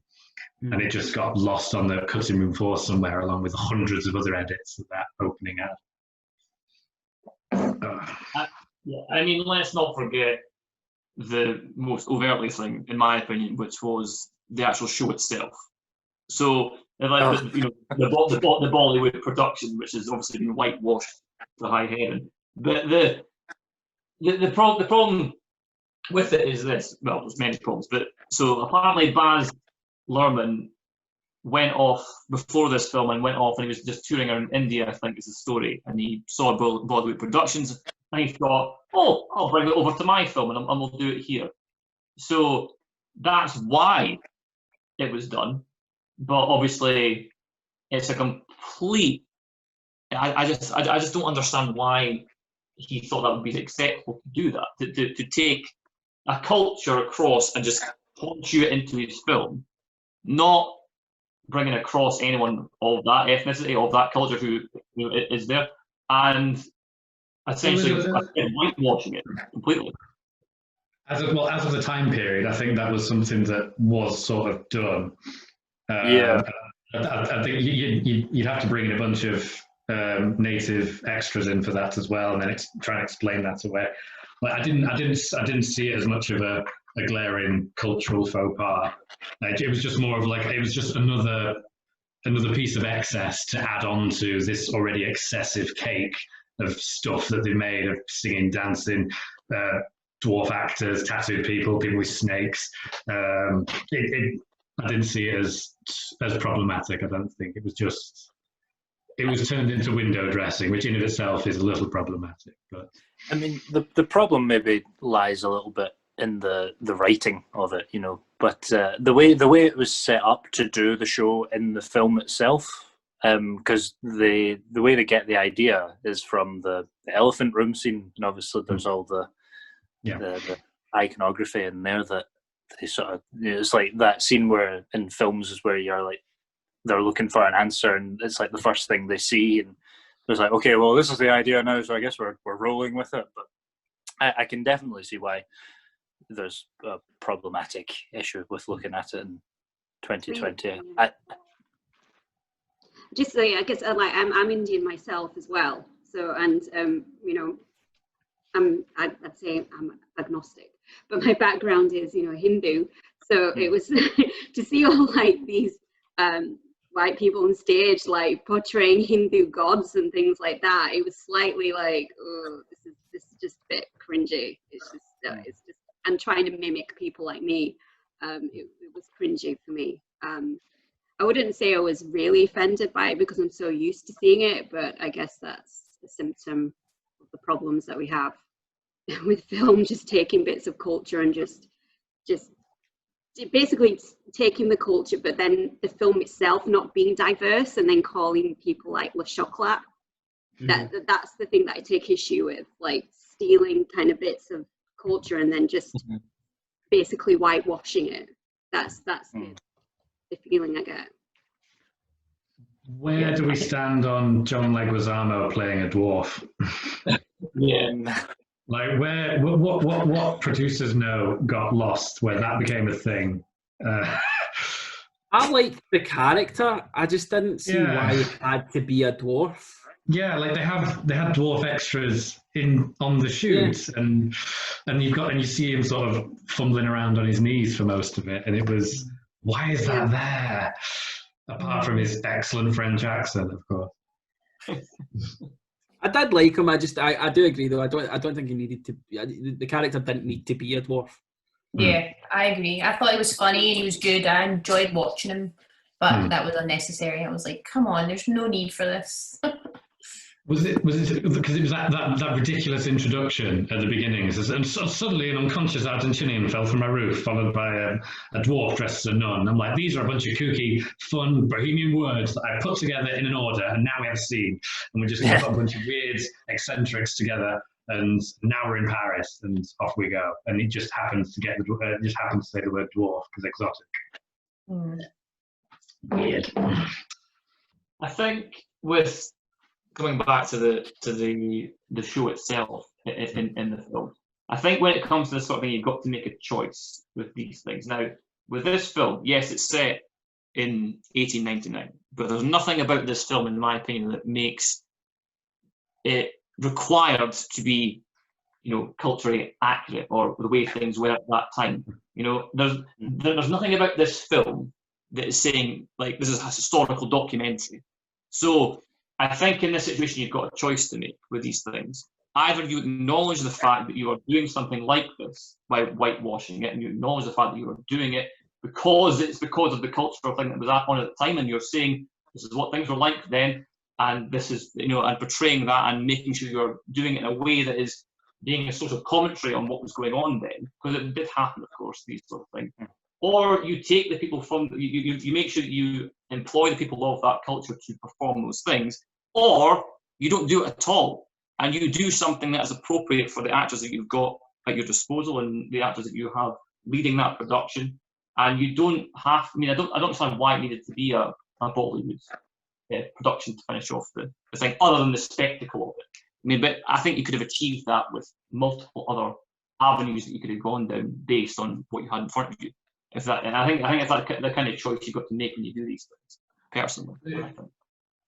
And it just got lost on the cutting room floor somewhere, along with hundreds of other edits of that opening ad. I mean, let's not forget the most overtly thing, in my opinion, which was the actual show itself. So, the Bollywood production, which has obviously been whitewashed to high heaven. But the problem with it is this. Well, there's many problems, but so apparently Baz Luhrmann went off before this film and went off, and he was just touring around India, I think is the story, and he saw Bollywood productions and he thought, oh, I'll bring it over to my film and we'll do it here. So that's why it was done, but obviously it's a complete, I just don't understand why he thought that would be acceptable to do that, to take a culture across and just conjure it into his film, not bringing across anyone of that ethnicity, of that culture who is there, and essentially whitewashing it completely. As of the time period, I think that was something that was sort of done. I think you'd have to bring in a bunch of native extras in for that as well, and then try and explain that away. Like I didn't see it as much of a glaring cultural faux pas. Like, it was just more of like, it was just another piece of excess to add on to this already excessive cake of stuff that they made of singing, dancing, dwarf actors, tattooed people with snakes. I didn't see it as problematic. I don't think it was turned into window dressing, which in of itself is a little problematic. But I mean, the problem maybe lies a little bit in the writing of it, But the way it was set up to do the show in the film itself, because the way they get the idea is from the elephant room scene, and obviously there's all the iconography in there that they sort of, it's like that scene where in films is where you're like, they're looking for an answer and it's like the first thing they see, and there's like, okay, well, this is the idea now, so I guess we're rolling with it. But I can definitely see why there's a problematic issue with looking at it in 2020. Just say, I guess, like I'm Indian myself as well, so, and I'd say I'm agnostic, but my background is Hindu, so it was to see all like these white people on stage like portraying Hindu gods and things like that. It was slightly like, oh, this is just a bit cringy. It's just and trying to mimic people like me. It was cringy for me. I wouldn't say I was really offended by it because I'm so used to seeing it, but I guess that's a symptom of the problems that we have with film, just taking bits of culture and just basically taking the culture, but then the film itself not being diverse, and then calling people like Le Chocolat. That's the thing that I take issue with, like stealing kind of bits of culture and then just basically whitewashing it. That's the feeling I get. Where do we stand on John Leguizamo playing a dwarf? Like, what producers know got lost where that became a thing? I like the character. I just didn't see why it had to be a dwarf. Yeah, like they had dwarf extras on the shoot, and you see him sort of fumbling around on his knees for most of it, and it was, why is that there? Apart from his excellent French accent, of course. I did like him. I do agree though. I don't think he needed to. The character didn't need to be a dwarf. Yeah, I agree. I thought he was funny and he was good. I enjoyed watching him, but that was unnecessary. I was like, come on, there's no need for this. Was it because it was that ridiculous introduction at the beginning? And suddenly an unconscious Argentinian fell from a roof, followed by a dwarf dressed as a nun. I'm like, these are a bunch of kooky, fun, bohemian words that I put together in an order, and now we have a scene, and we just got a bunch of weird eccentrics together, and now we're in Paris, and off we go. And it just happens to say the word dwarf because exotic. Weird. I think with going back to the show itself in the film, I think when it comes to this sort of thing, you've got to make a choice with these things. Now, with this film, yes, it's set in 1899, but there's nothing about this film, in my opinion, that makes it required to be, culturally accurate or the way things were at that time. There's nothing about this film that is saying like this is a historical documentary. So I think in this situation, you've got a choice to make with these things. Either you acknowledge the fact that you are doing something like this by whitewashing it, and you acknowledge the fact that you are doing it because of the cultural thing that was on at the time, and you're saying this is what things were like then, and this is, and portraying that and making sure you're doing it in a way that is being a social commentary on what was going on then, because it did happen, of course, these sort of things. Or you take the people from, you make sure that you employ the people of that culture to perform those things, or you don't do it at all, and you do something that is appropriate for the actors that you've got at your disposal and the actors that you have leading that production. And you don't have, I don't understand why it needed to be a Bollywood production to finish off the thing, other than the spectacle of it. But I think you could have achieved that with multiple other avenues that you could have gone down based on what you had in front of you. And I think it's the kind of choice you've got to make when you do these things, personally. I think.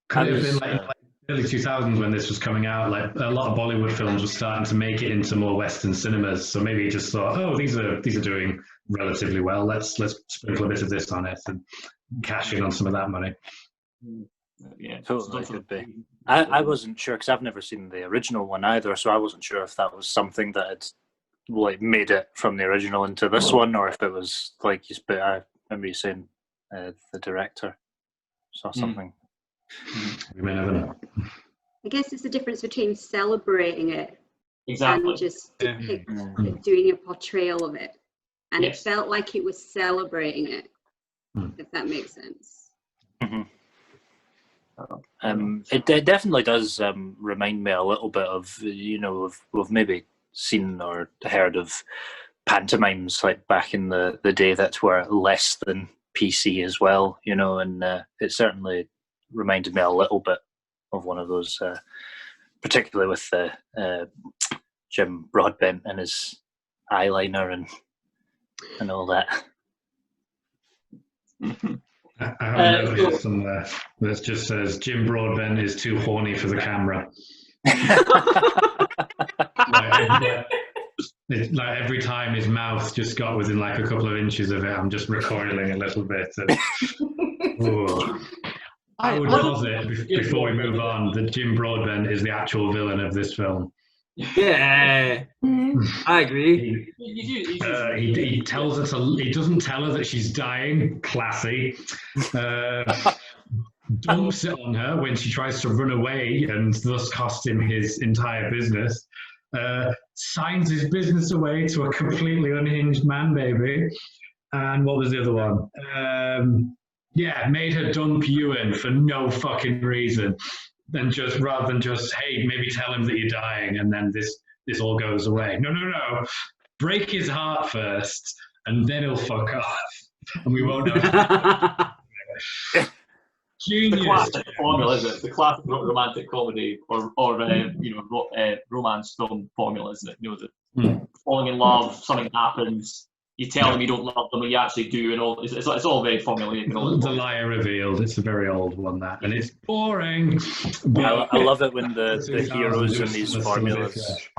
Could it have been like early 2000s when this was coming out, like a lot of Bollywood films were starting to make it into more Western cinemas. So maybe he just thought, oh, these are doing relatively well. Let's sprinkle a bit of this on it and cash in on some of that money. Yeah, totally could be. I wasn't sure because I've never seen the original one either, so I wasn't sure if that was something that had like made it from the original into this one, or if it was like I remember you saying the director saw something. We may never know. I guess it's the difference between celebrating it Exactly. and just doing a portrayal of it. And Yes. it felt like it was celebrating it, if that makes sense. It definitely does remind me a little bit of, we've maybe seen or heard of pantomimes like back in the day that were less than PC as well, and it certainly reminded me a little bit of one of those, particularly with Jim Broadbent and his eyeliner and all that. I have a note here somewhere that just says Jim Broadbent is too horny for the camera. Like every time his mouth just got within like a couple of inches of it, I'm just recoiling a little bit. I would posit before we move on that Jim Broadbent is the actual villain of this film. Yeah, I agree. He tells her he doesn't tell her that she's dying. Classy. Dumps it on her when she tries to run away and thus cost him his entire business. Signs his business away to a completely unhinged man baby. And what was the other one? Made her dump Ewan for no fucking reason. Then rather than just, hey, maybe tell him that you're dying and then this all goes away. No. Break his heart first and then he'll fuck off. And we won't know. Genius. The classic formula, isn't it? The classic romantic comedy or romance film formula, isn't it? Falling in love, something happens, you tell them you don't love them, but you actually do, and all. It's all very formulaic. The liar revealed. It's a very old one, that, and it's boring. I love it when the heroes in these formulas.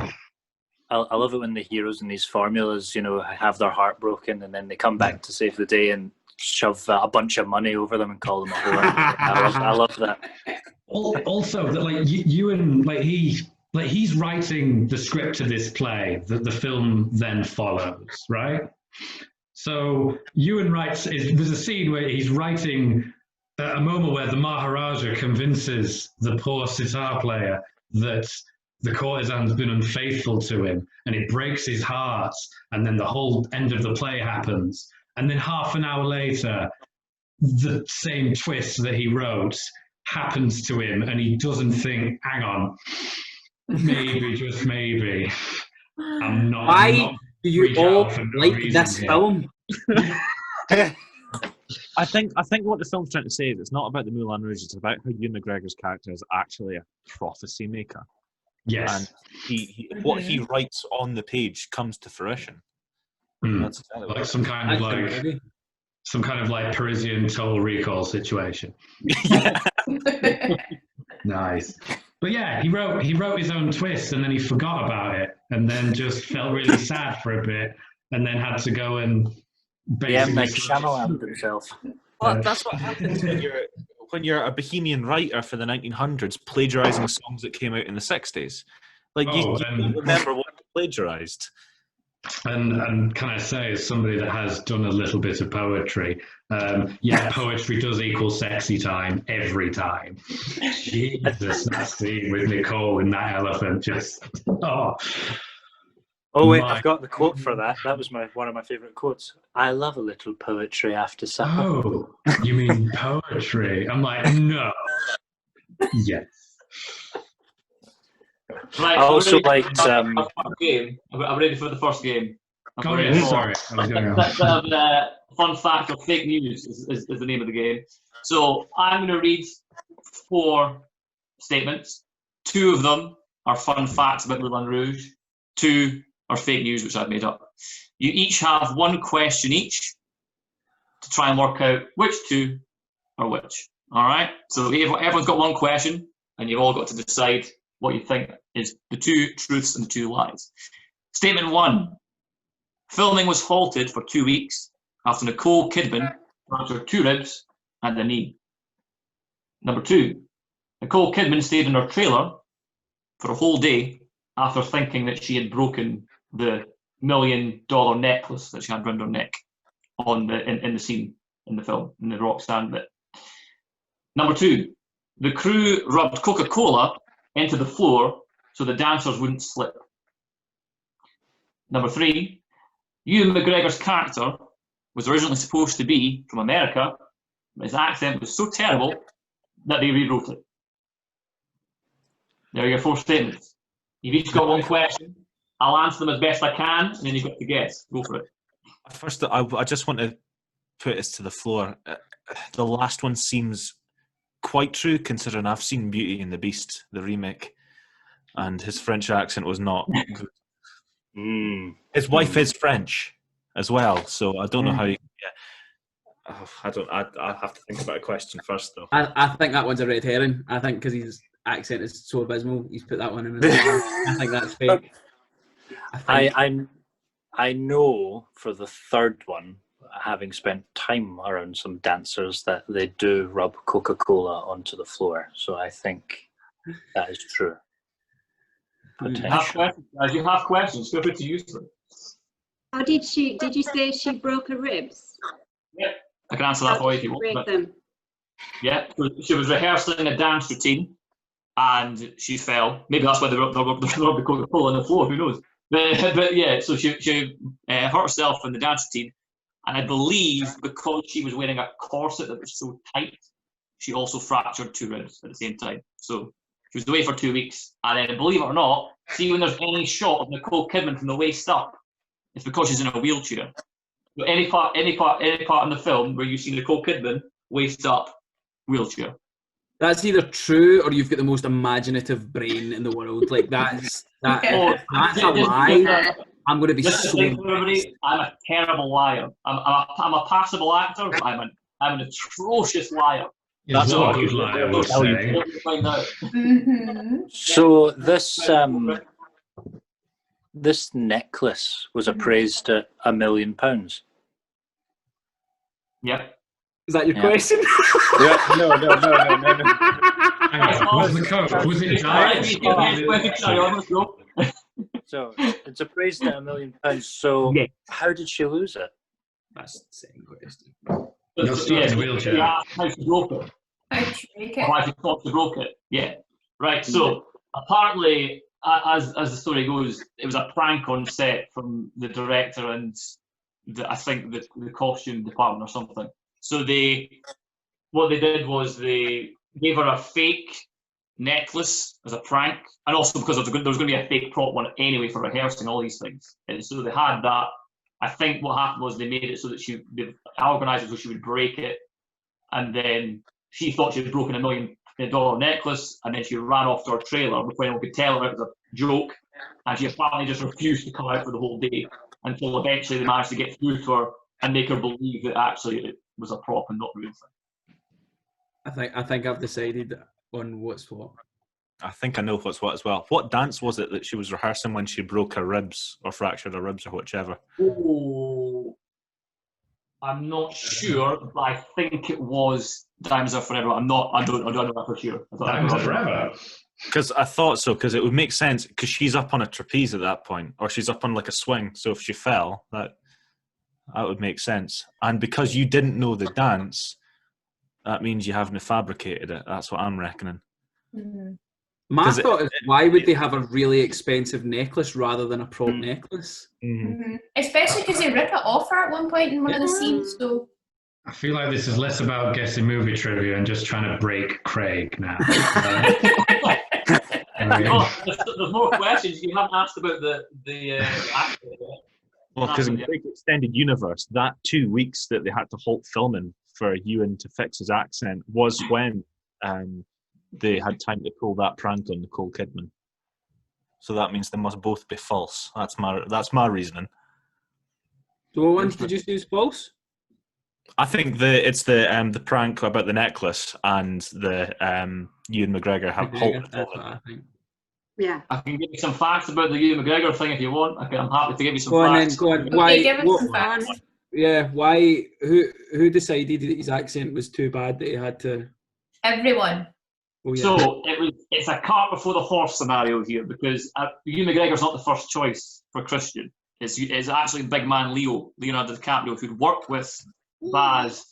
I love it when the heroes in these formulas, have their heart broken, and then they come back to save the day and shove a bunch of money over them and call them a whore. I love that. Also, that Ewan, he's writing the script to this play that the film then follows, right? So Ewan writes. There's a scene where he's writing a moment where the Maharaja convinces the poor sitar player that the courtesan's been unfaithful to him, and it breaks his heart. And then the whole end of the play happens. And then half an hour later, the same twist that he wrote happens to him, and he doesn't think, hang on, maybe, just maybe, I'm not. Why do you all like this film? I think what the film's trying to say is it's not about the Moulin Rouge, it's about how Ewan McGregor's character is actually a prophecy maker. Yes. And what he writes on the page comes to fruition. That's exactly like some kind of Parisian Total Recall situation. Nice. But yeah, he wrote his own twist and then he forgot about it and then just felt really sad for a bit and then had to go and basically Shyamalan himself. Well, that's what happens when you're a bohemian writer for the 1900s plagiarizing songs that came out in the 60s. You don't remember what you plagiarized. And can I say, as somebody that has done a little bit of poetry, poetry does equal sexy time every time. Jesus, that scene with Nicole and that elephant just, Oh wait, I've got the quote for that. That was one of my favourite quotes. I love a little poetry after supper. Oh, you mean poetry? I'm like, no. Yes. Right, I also liked. I'm ready for the first game. Sorry, I was going on. Fun fact or fake news is the name of the game. So I'm going to read 4 statements. 2 of them are fun facts about Moulin Rouge. 2 are fake news, which I've made up. You each have 1 question each to try and work out which 2 are which. All right? So everyone's got 1 question, and you've all got to decide what you think is the 2 truths and the 2 lies. Statement 1. Filming was halted for 2 weeks after Nicole Kidman fractured 2 ribs and a knee. Number 2. Nicole Kidman stayed in her trailer for a whole day after thinking that she had broken the $1 million necklace that she had around her neck in the scene in the film, in the rock stand bit. Number 2, the crew rubbed Coca-Cola into the floor so the dancers wouldn't slip. Number 3, Ewan McGregor's character was originally supposed to be from America, but his accent was so terrible that they rewrote it. There are your 4 statements. You've each got 1 question. I'll answer them as best I can, and then you've got to guess. Go for it. First, I just want to put this to the floor. The last one seems quite true, considering I've seen Beauty and the Beast, the remake, and his French accent was not good. His wife is French as well, so I don't know how you. Yeah. I'll have to think about a question first, though. I think that one's a red herring. I think because his accent is so abysmal, he's put that one in. I think that's fake. I know for the third one, having spent time around some dancers, that they do rub Coca-Cola onto the floor. So I think that is true. You have questions. Feel free to use them. How did you say she broke her ribs? Yeah, I can answer that for you if you want. Break them. Yeah, she was rehearsing a dance routine and she fell. Maybe that's why they rubbed the Coca-Cola on the floor, who knows? But yeah, so she hurt herself in the dance routine, and I believe because she was wearing a corset that was so tight, she also fractured 2 ribs at the same time. So she was away for 2 weeks, and then believe it or not, see when there's any shot of Nicole Kidman from the waist up, it's because she's in a wheelchair. So any part in the film where you see Nicole Kidman waist up, wheelchair. That's either true or you've got the most imaginative brain in the world. Like that's a lie. I'm going to be so. I'm a terrible liar. I'm a passable actor, but I'm an atrocious liar. That's not a good lie, I will say. So this necklace was appraised at £1 million. Yep. Is that your question? No. What's the code? Was it diet? So it's appraised at £1 million. So how did she lose it? That's the same question. You're stuck in a wheelchair. How she broke it. Why she thought she broke it. Yeah. Right. So apparently, as the story goes, it was a prank on set from the director and I think the costume department or something. So what they did was they gave her a fake necklace as a prank, and also because there was going to be a fake prop one anyway for rehearsing all these things. And so they had that. I think what happened was they made it so that they organised it so she would break it, and then she thought she had broken $1 million necklace, and then she ran off to her trailer before anyone could tell her it was a joke, and she apparently just refused to come out for the whole day until eventually they managed to get through to her and make her believe that actually it was a prop and not the real thing. I think I've decided on what's what. I think I know what's what as well. What dance was it that she was rehearsing when she broke her ribs or fractured her ribs or whichever? Oh, I'm not sure, but I think it was Diamonds Are Forever. I don't know that for sure. Diamonds Are Forever. Because I thought so, because it would make sense, because she's up on a trapeze at that point, or she's up on like a swing. So if she fell, that would make sense. And because you didn't know the dance, that means you haven't fabricated it. That's what I'm reckoning. Mm-hmm. My thought is, why would they have a really expensive necklace rather than a prop necklace? Especially because they rip it off her at one point in one of the scenes. So I feel like this is less about guessing movie trivia and just trying to break Craig now. There's more questions you haven't asked about the actor yet. Well, because in Craig's Extended Universe, that 2 weeks that they had to halt filming for Ewan to fix his accent was when they had time to pull that prank on Nicole Kidman. So that means they must both be false. That's my reasoning. So what ones did you say is false? I think it's the prank about the necklace and the Ewan McGregor have halted filming. Yeah. I can give you some facts about the Ewan McGregor thing if you want. I'm happy to give you some facts. Go on. Why? Give us some facts. Yeah. Why? Who decided that his accent was too bad that he had to? Everyone. Oh, yeah. So it's a cart before the horse scenario here, because Ewan McGregor's not the first choice for Christian. It's actually big man Leonardo DiCaprio, who'd worked with Baz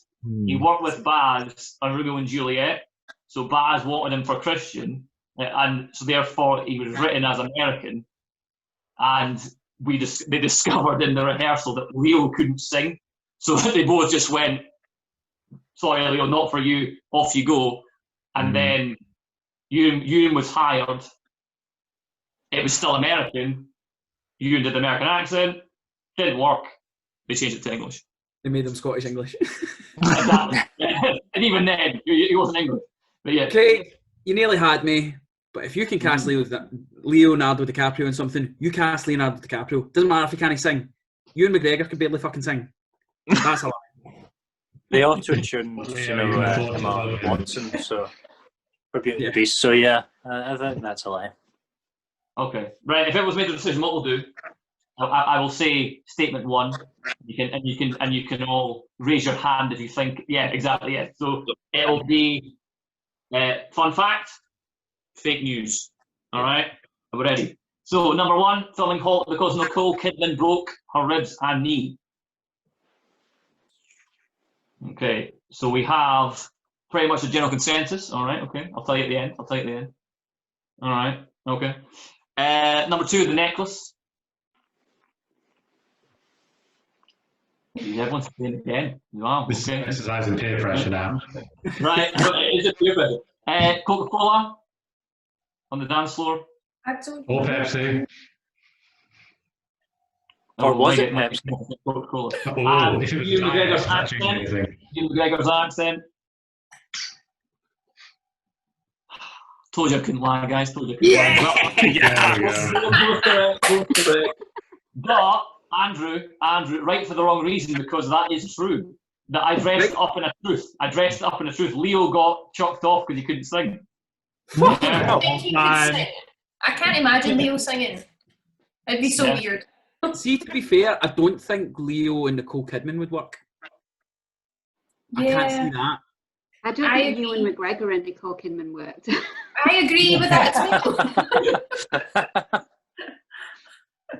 He worked with Baz on Romeo and Juliet, so Baz wanted him for Christian, and so therefore he was written as American. And they discovered in the rehearsal that Leo couldn't sing, so they both just went, "Sorry, Leo, not for you. Off you go." And then Ewan was hired. It was still American. Ewan did the American accent. Didn't work. They changed it to English. They made them Scottish English. Exactly. And even then, he wasn't English. But yeah. Okay, you nearly had me. But if you can cast Leonardo DiCaprio in something, you cast Leonardo DiCaprio. Doesn't matter if he can't sing. Ewan McGregor can barely fucking sing. That's a lie. They auto-tuned, Emma Watson, so for Beauty and the Beast. So yeah, I think that's a lie. Okay, right. If it was made a decision, what we'll do, I will say statement one. You can all raise your hand if you think. Yeah, exactly. Yeah. So it'll be fun fact, fake news. All right, are we ready? So number one, filming halt because Nicole Kidman broke her ribs and knee. Okay, so we have pretty much a general consensus. All right, okay. I'll tell you at the end. All right, okay. Number two, the necklace. Everyone's playing again. Wow. This Okay. is exercising peer pressure now. Right. Is it peer pressure? Coca-Cola on the dance floor. Or Pepsi. Or was it Pepsi? Pepsi? Coca-Cola. Oh, if it was Ewan diet, McGregor's that changed accent. anything. Ewan McGregor's accent. Told you I couldn't lie, guys. Told you I couldn't lie. There we go. But Andrew, right for the wrong reason, because that is true. That I dressed it up in a truth. Leo got chucked off because he couldn't sing. I think he could sing. I can't imagine Leo singing. It'd be so weird. See, to be fair, I don't think Leo and Nicole Kidman would work. I can't see that. I don't think Ewan McGregor and Nicole Kidman worked. I agree with that too.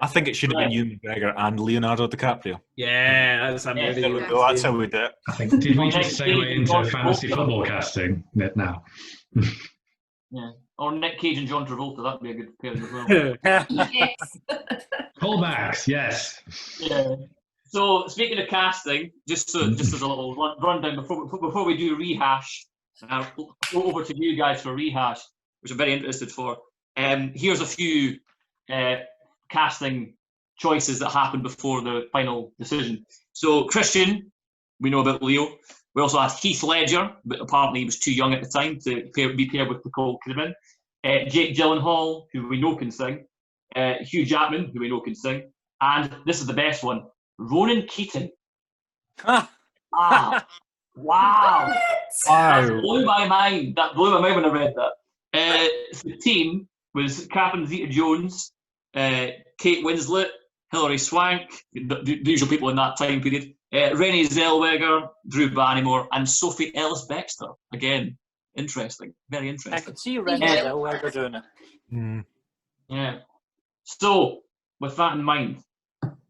I think it should have been Ewan McGregor and Leonardo DiCaprio. Yeah, that's There we go. That's how we do it. I think, did we just segue into fantasy football casting now? Yeah. Or Nick Cage and John Travolta, that'd be a good pair as well. Yes. Callbacks, yes. Yeah. So speaking of casting, just as a little rundown before we do rehash, I'll go over to you guys for rehash, which I'm very interested for. Here's a few casting choices that happened before the final decision. So Christian, we know about Leo. We also had Heath Ledger, but apparently he was too young at the time to be paired with Nicole Kidman. Jake Gyllenhaal, who we know can sing. Hugh Jackman, who we know can sing. And this is the best one, Ronan Keating. Wow. That blew my mind. That blew my mind when I read that. The team was Catherine Zeta-Jones, Kate Winslet, Hilary Swank, the usual people in that time period, Renée Zellweger, Drew Barrymore, and Sophie Ellis-Bextor. Again, interesting. Very interesting. I could see Renée Zellweger doing it. Yeah. So, with that in mind,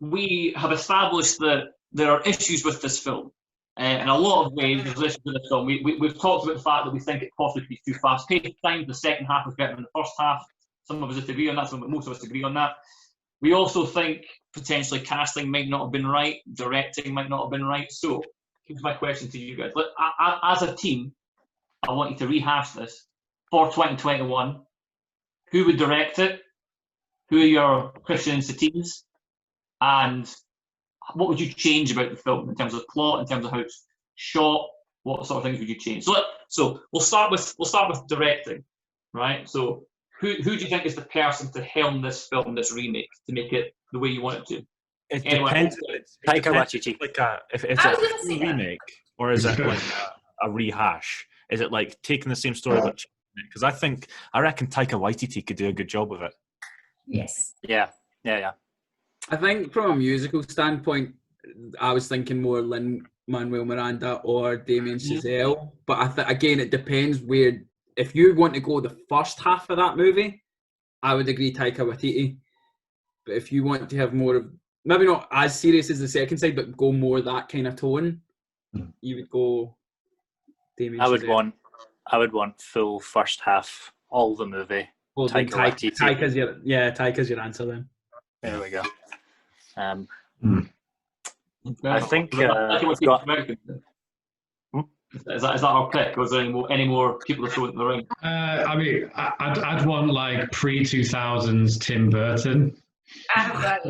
we have established that there are issues with this film. In a lot of ways, there's issues with this film. We've talked about the fact that we think it possibly could be too fast-paced at times. The second half was better than the first half. Some of us disagree on that, most of us agree on that. We also think potentially casting might not have been right, directing might not have been right. So, here's my question to you guys. Look, as a team, I want you to rehash this for 2021. Who would direct it? Who are your Christian teams? And what would you change about the film in terms of plot, in terms of how it's shot? What sort of things would you change? So we'll start with directing, right? So who do you think is the person to helm this film, this remake, to make it the way you want it to? It depends. Taika Waititi. If it's a remake or is it like a rehash? Is it like taking the same story but changing it? Because I reckon Taika Waititi could do a good job with it. Yes. Yeah. I think from a musical standpoint, I was thinking more Lin-Manuel Miranda or Damien Chazelle. But again, it depends where. If you want to go the first half of that movie, I would agree Taika Waititi. But if you want to have more of, maybe not as serious as the second side, but go more that kind of tone, you would go. Damien I would Chazelle. want full first half, all the movie. Well, then Taika Waititi. Taika's your answer then. There we go. Okay. I think Is that I've got. Is that our pick, or is there any more people to throw in the ring? I mean, I'd want like pre-2000s Tim Burton. I have that,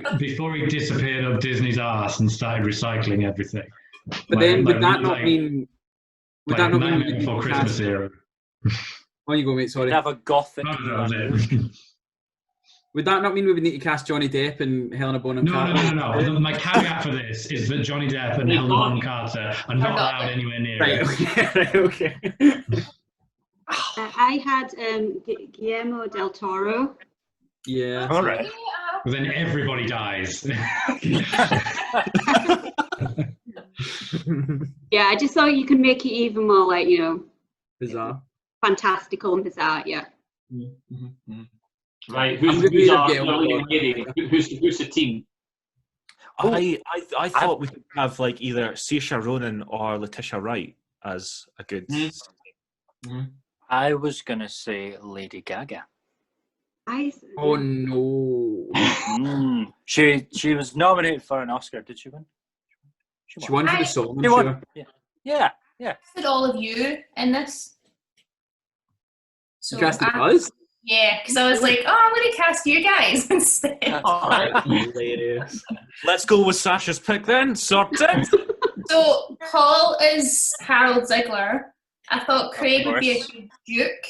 yeah. Before he disappeared up Disney's arse and started recycling everything. But then would that not mean? Would that not mean Nightmare Before Christmas era? Oh, you go, mate. Sorry. You'd have a gothic. Would that not mean we would need to cast Johnny Depp and Helena Bonham Carter? No. My caveat for this is that Johnny Depp and Helena Bonham Carter are not allowed anywhere near it. Okay. I had Guillermo del Toro. Yeah. All right. But then everybody dies. Yeah, I just thought you could make it even more like, Bizarre. fantastical and bizarre. Yeah. Right, who's the team? I thought we could have like either Saoirse Ronan or Letitia Wright as a good. I was gonna say Lady Gaga. Oh no! She was nominated for an Oscar. Did she win? She won for the song. She won. Yeah. Did all of you in this? So Casted us? Yeah, because I was like, I'm going to cast you guys instead. Hilarious. Let's go with Sasha's pick then. Sorted. So Paul is Harold Ziegler. I thought Craig would be a good Duke.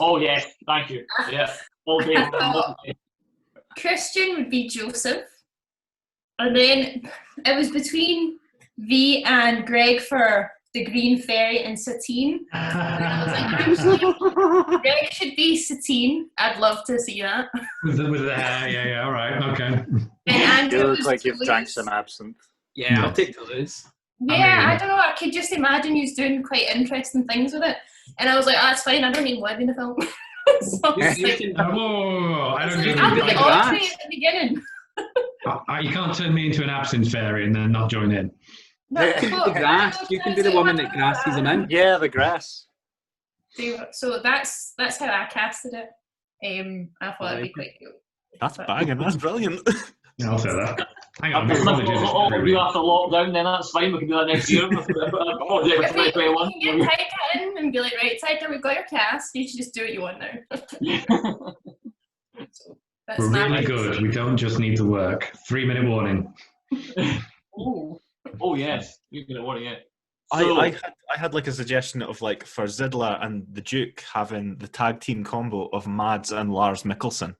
Oh yes, thank you. Yeah, all day. Christian would be Joseph. And then it was between V and Greg for the Green Fairy and Satine. And I was like, actually, Greg should be Satine. I'd love to see that. With the hair, yeah, all right, okay. And You look like you've drank some absinthe. Yeah, I'll take those. Yeah, I don't know. I could just imagine you doing quite interesting things with it. And I was like, that's fine. I don't even live in the film. So I was like, Whoa, I don't I'll be like the Audrey at the beginning. You can't turn me into an absinthe fairy and then not join in. No, You can be the grass. You can be the woman that grasses him in. Yeah, the grass. So that's how I casted it. I thought it'd be quite cool. That's bagging. That's brilliant. Yeah, I'll say that. Hang on, All we do after lockdown, then that's fine. We can do that next year. If we can get Taika in and be like, right, Taika, we've got your cast. You should just do what you want now. So that's We're really my good. We don't just need to work. 3-minute warning. Oh yes, you're gonna warning it. I had like a suggestion of like for Zidler and the Duke having the tag team combo of Mads and Lars Mikkelsen.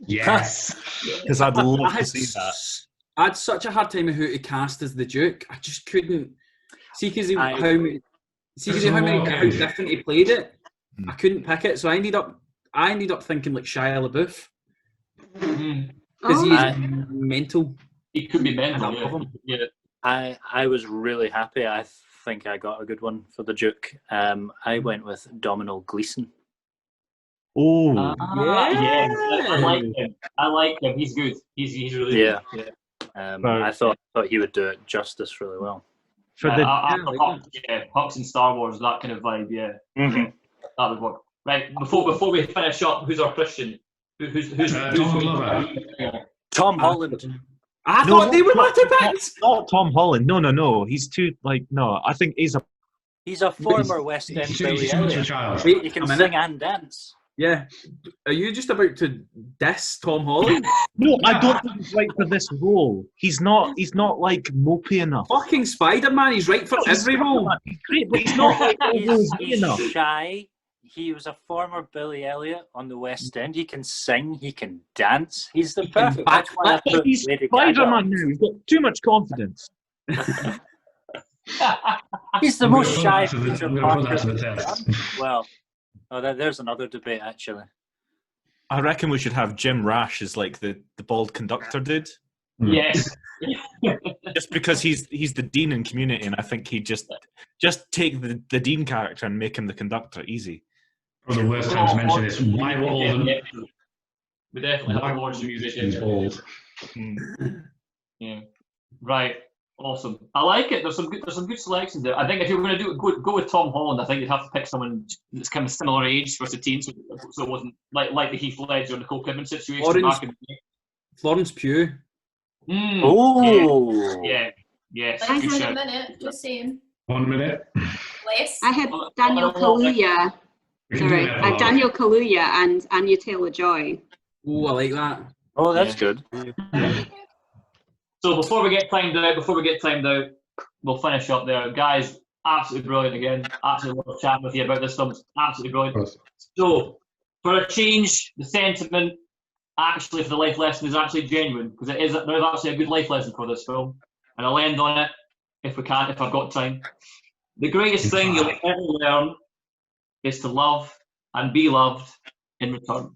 Yes. Because I'd love to see that. I had such a hard time with who to cast as the Duke. I just couldn't see because how different he played it. I couldn't pick it, so I ended up thinking like Shia LaBeouf because he's mental. He could be mental. Yeah. I was really happy. I think I got a good one for the Duke. I went with Domhnall Gleeson. Oh, yeah. I like him. He's good. He's really good. Yeah. I thought he would do it justice really well. For the Hux and Star Wars, that kind of vibe. Yeah, that would work. Right. Before we finish up, who's our Christian? Who's Donald Glover? Tom Holland. I thought they were my two picks. Not Tom Holland. No. He's too no. I think he's a former West End Billy Elliot. Wait, he can sing and dance. Yeah. Are you just about to diss Tom Holland? No, I don't think he's right for this role. He's not like mopey enough. Fucking Spider-Man, he's right for every role. He's great, but he's not like he's enough. Shy. He was a former Billy Elliot on the West End. He can sing, he can dance. He's the perfect. That's why I put He's Lady Spider-Man Gaga. now. He's got too much confidence. He's the most shy I'm going to put that to the test. Well, there's another debate actually. I reckon we should have Jim Rash as like the bald conductor dude. Yes. Just because he's the dean in Community, and I think he'd just take the dean character and make him the conductor. Easy. One of the worst times to mention this. Why were all the We definitely have to watch the musicians. bald? Yeah. Right. Awesome. I like it. There's some good selections there. I think if you were going to do it, go with Tom Holland. I think you'd have to pick someone that's kind of similar age versus teens, so it wasn't like the Heath Ledger or Nicole Kidman situation back in the day. Florence Pugh. Oh. Yeah. Yes. Less Good than a shout. minute, just saying. 1 minute. Less. I had Daniel Kaluuya. We can do Sorry, an epilogue. Daniel Kaluuya and Anya Taylor-Joy. Oh, I like that. Oh, that's Yeah. good. So before we get timed out, we'll finish up there. Guys, absolutely brilliant again. Absolutely love chatting with you about this film. It's absolutely brilliant. So, for a change, the sentiment actually for the life lesson is actually genuine, because there is actually a good life lesson for this film. And I'll end on it if I've got time. The greatest thing you'll ever learn is to love and be loved in return.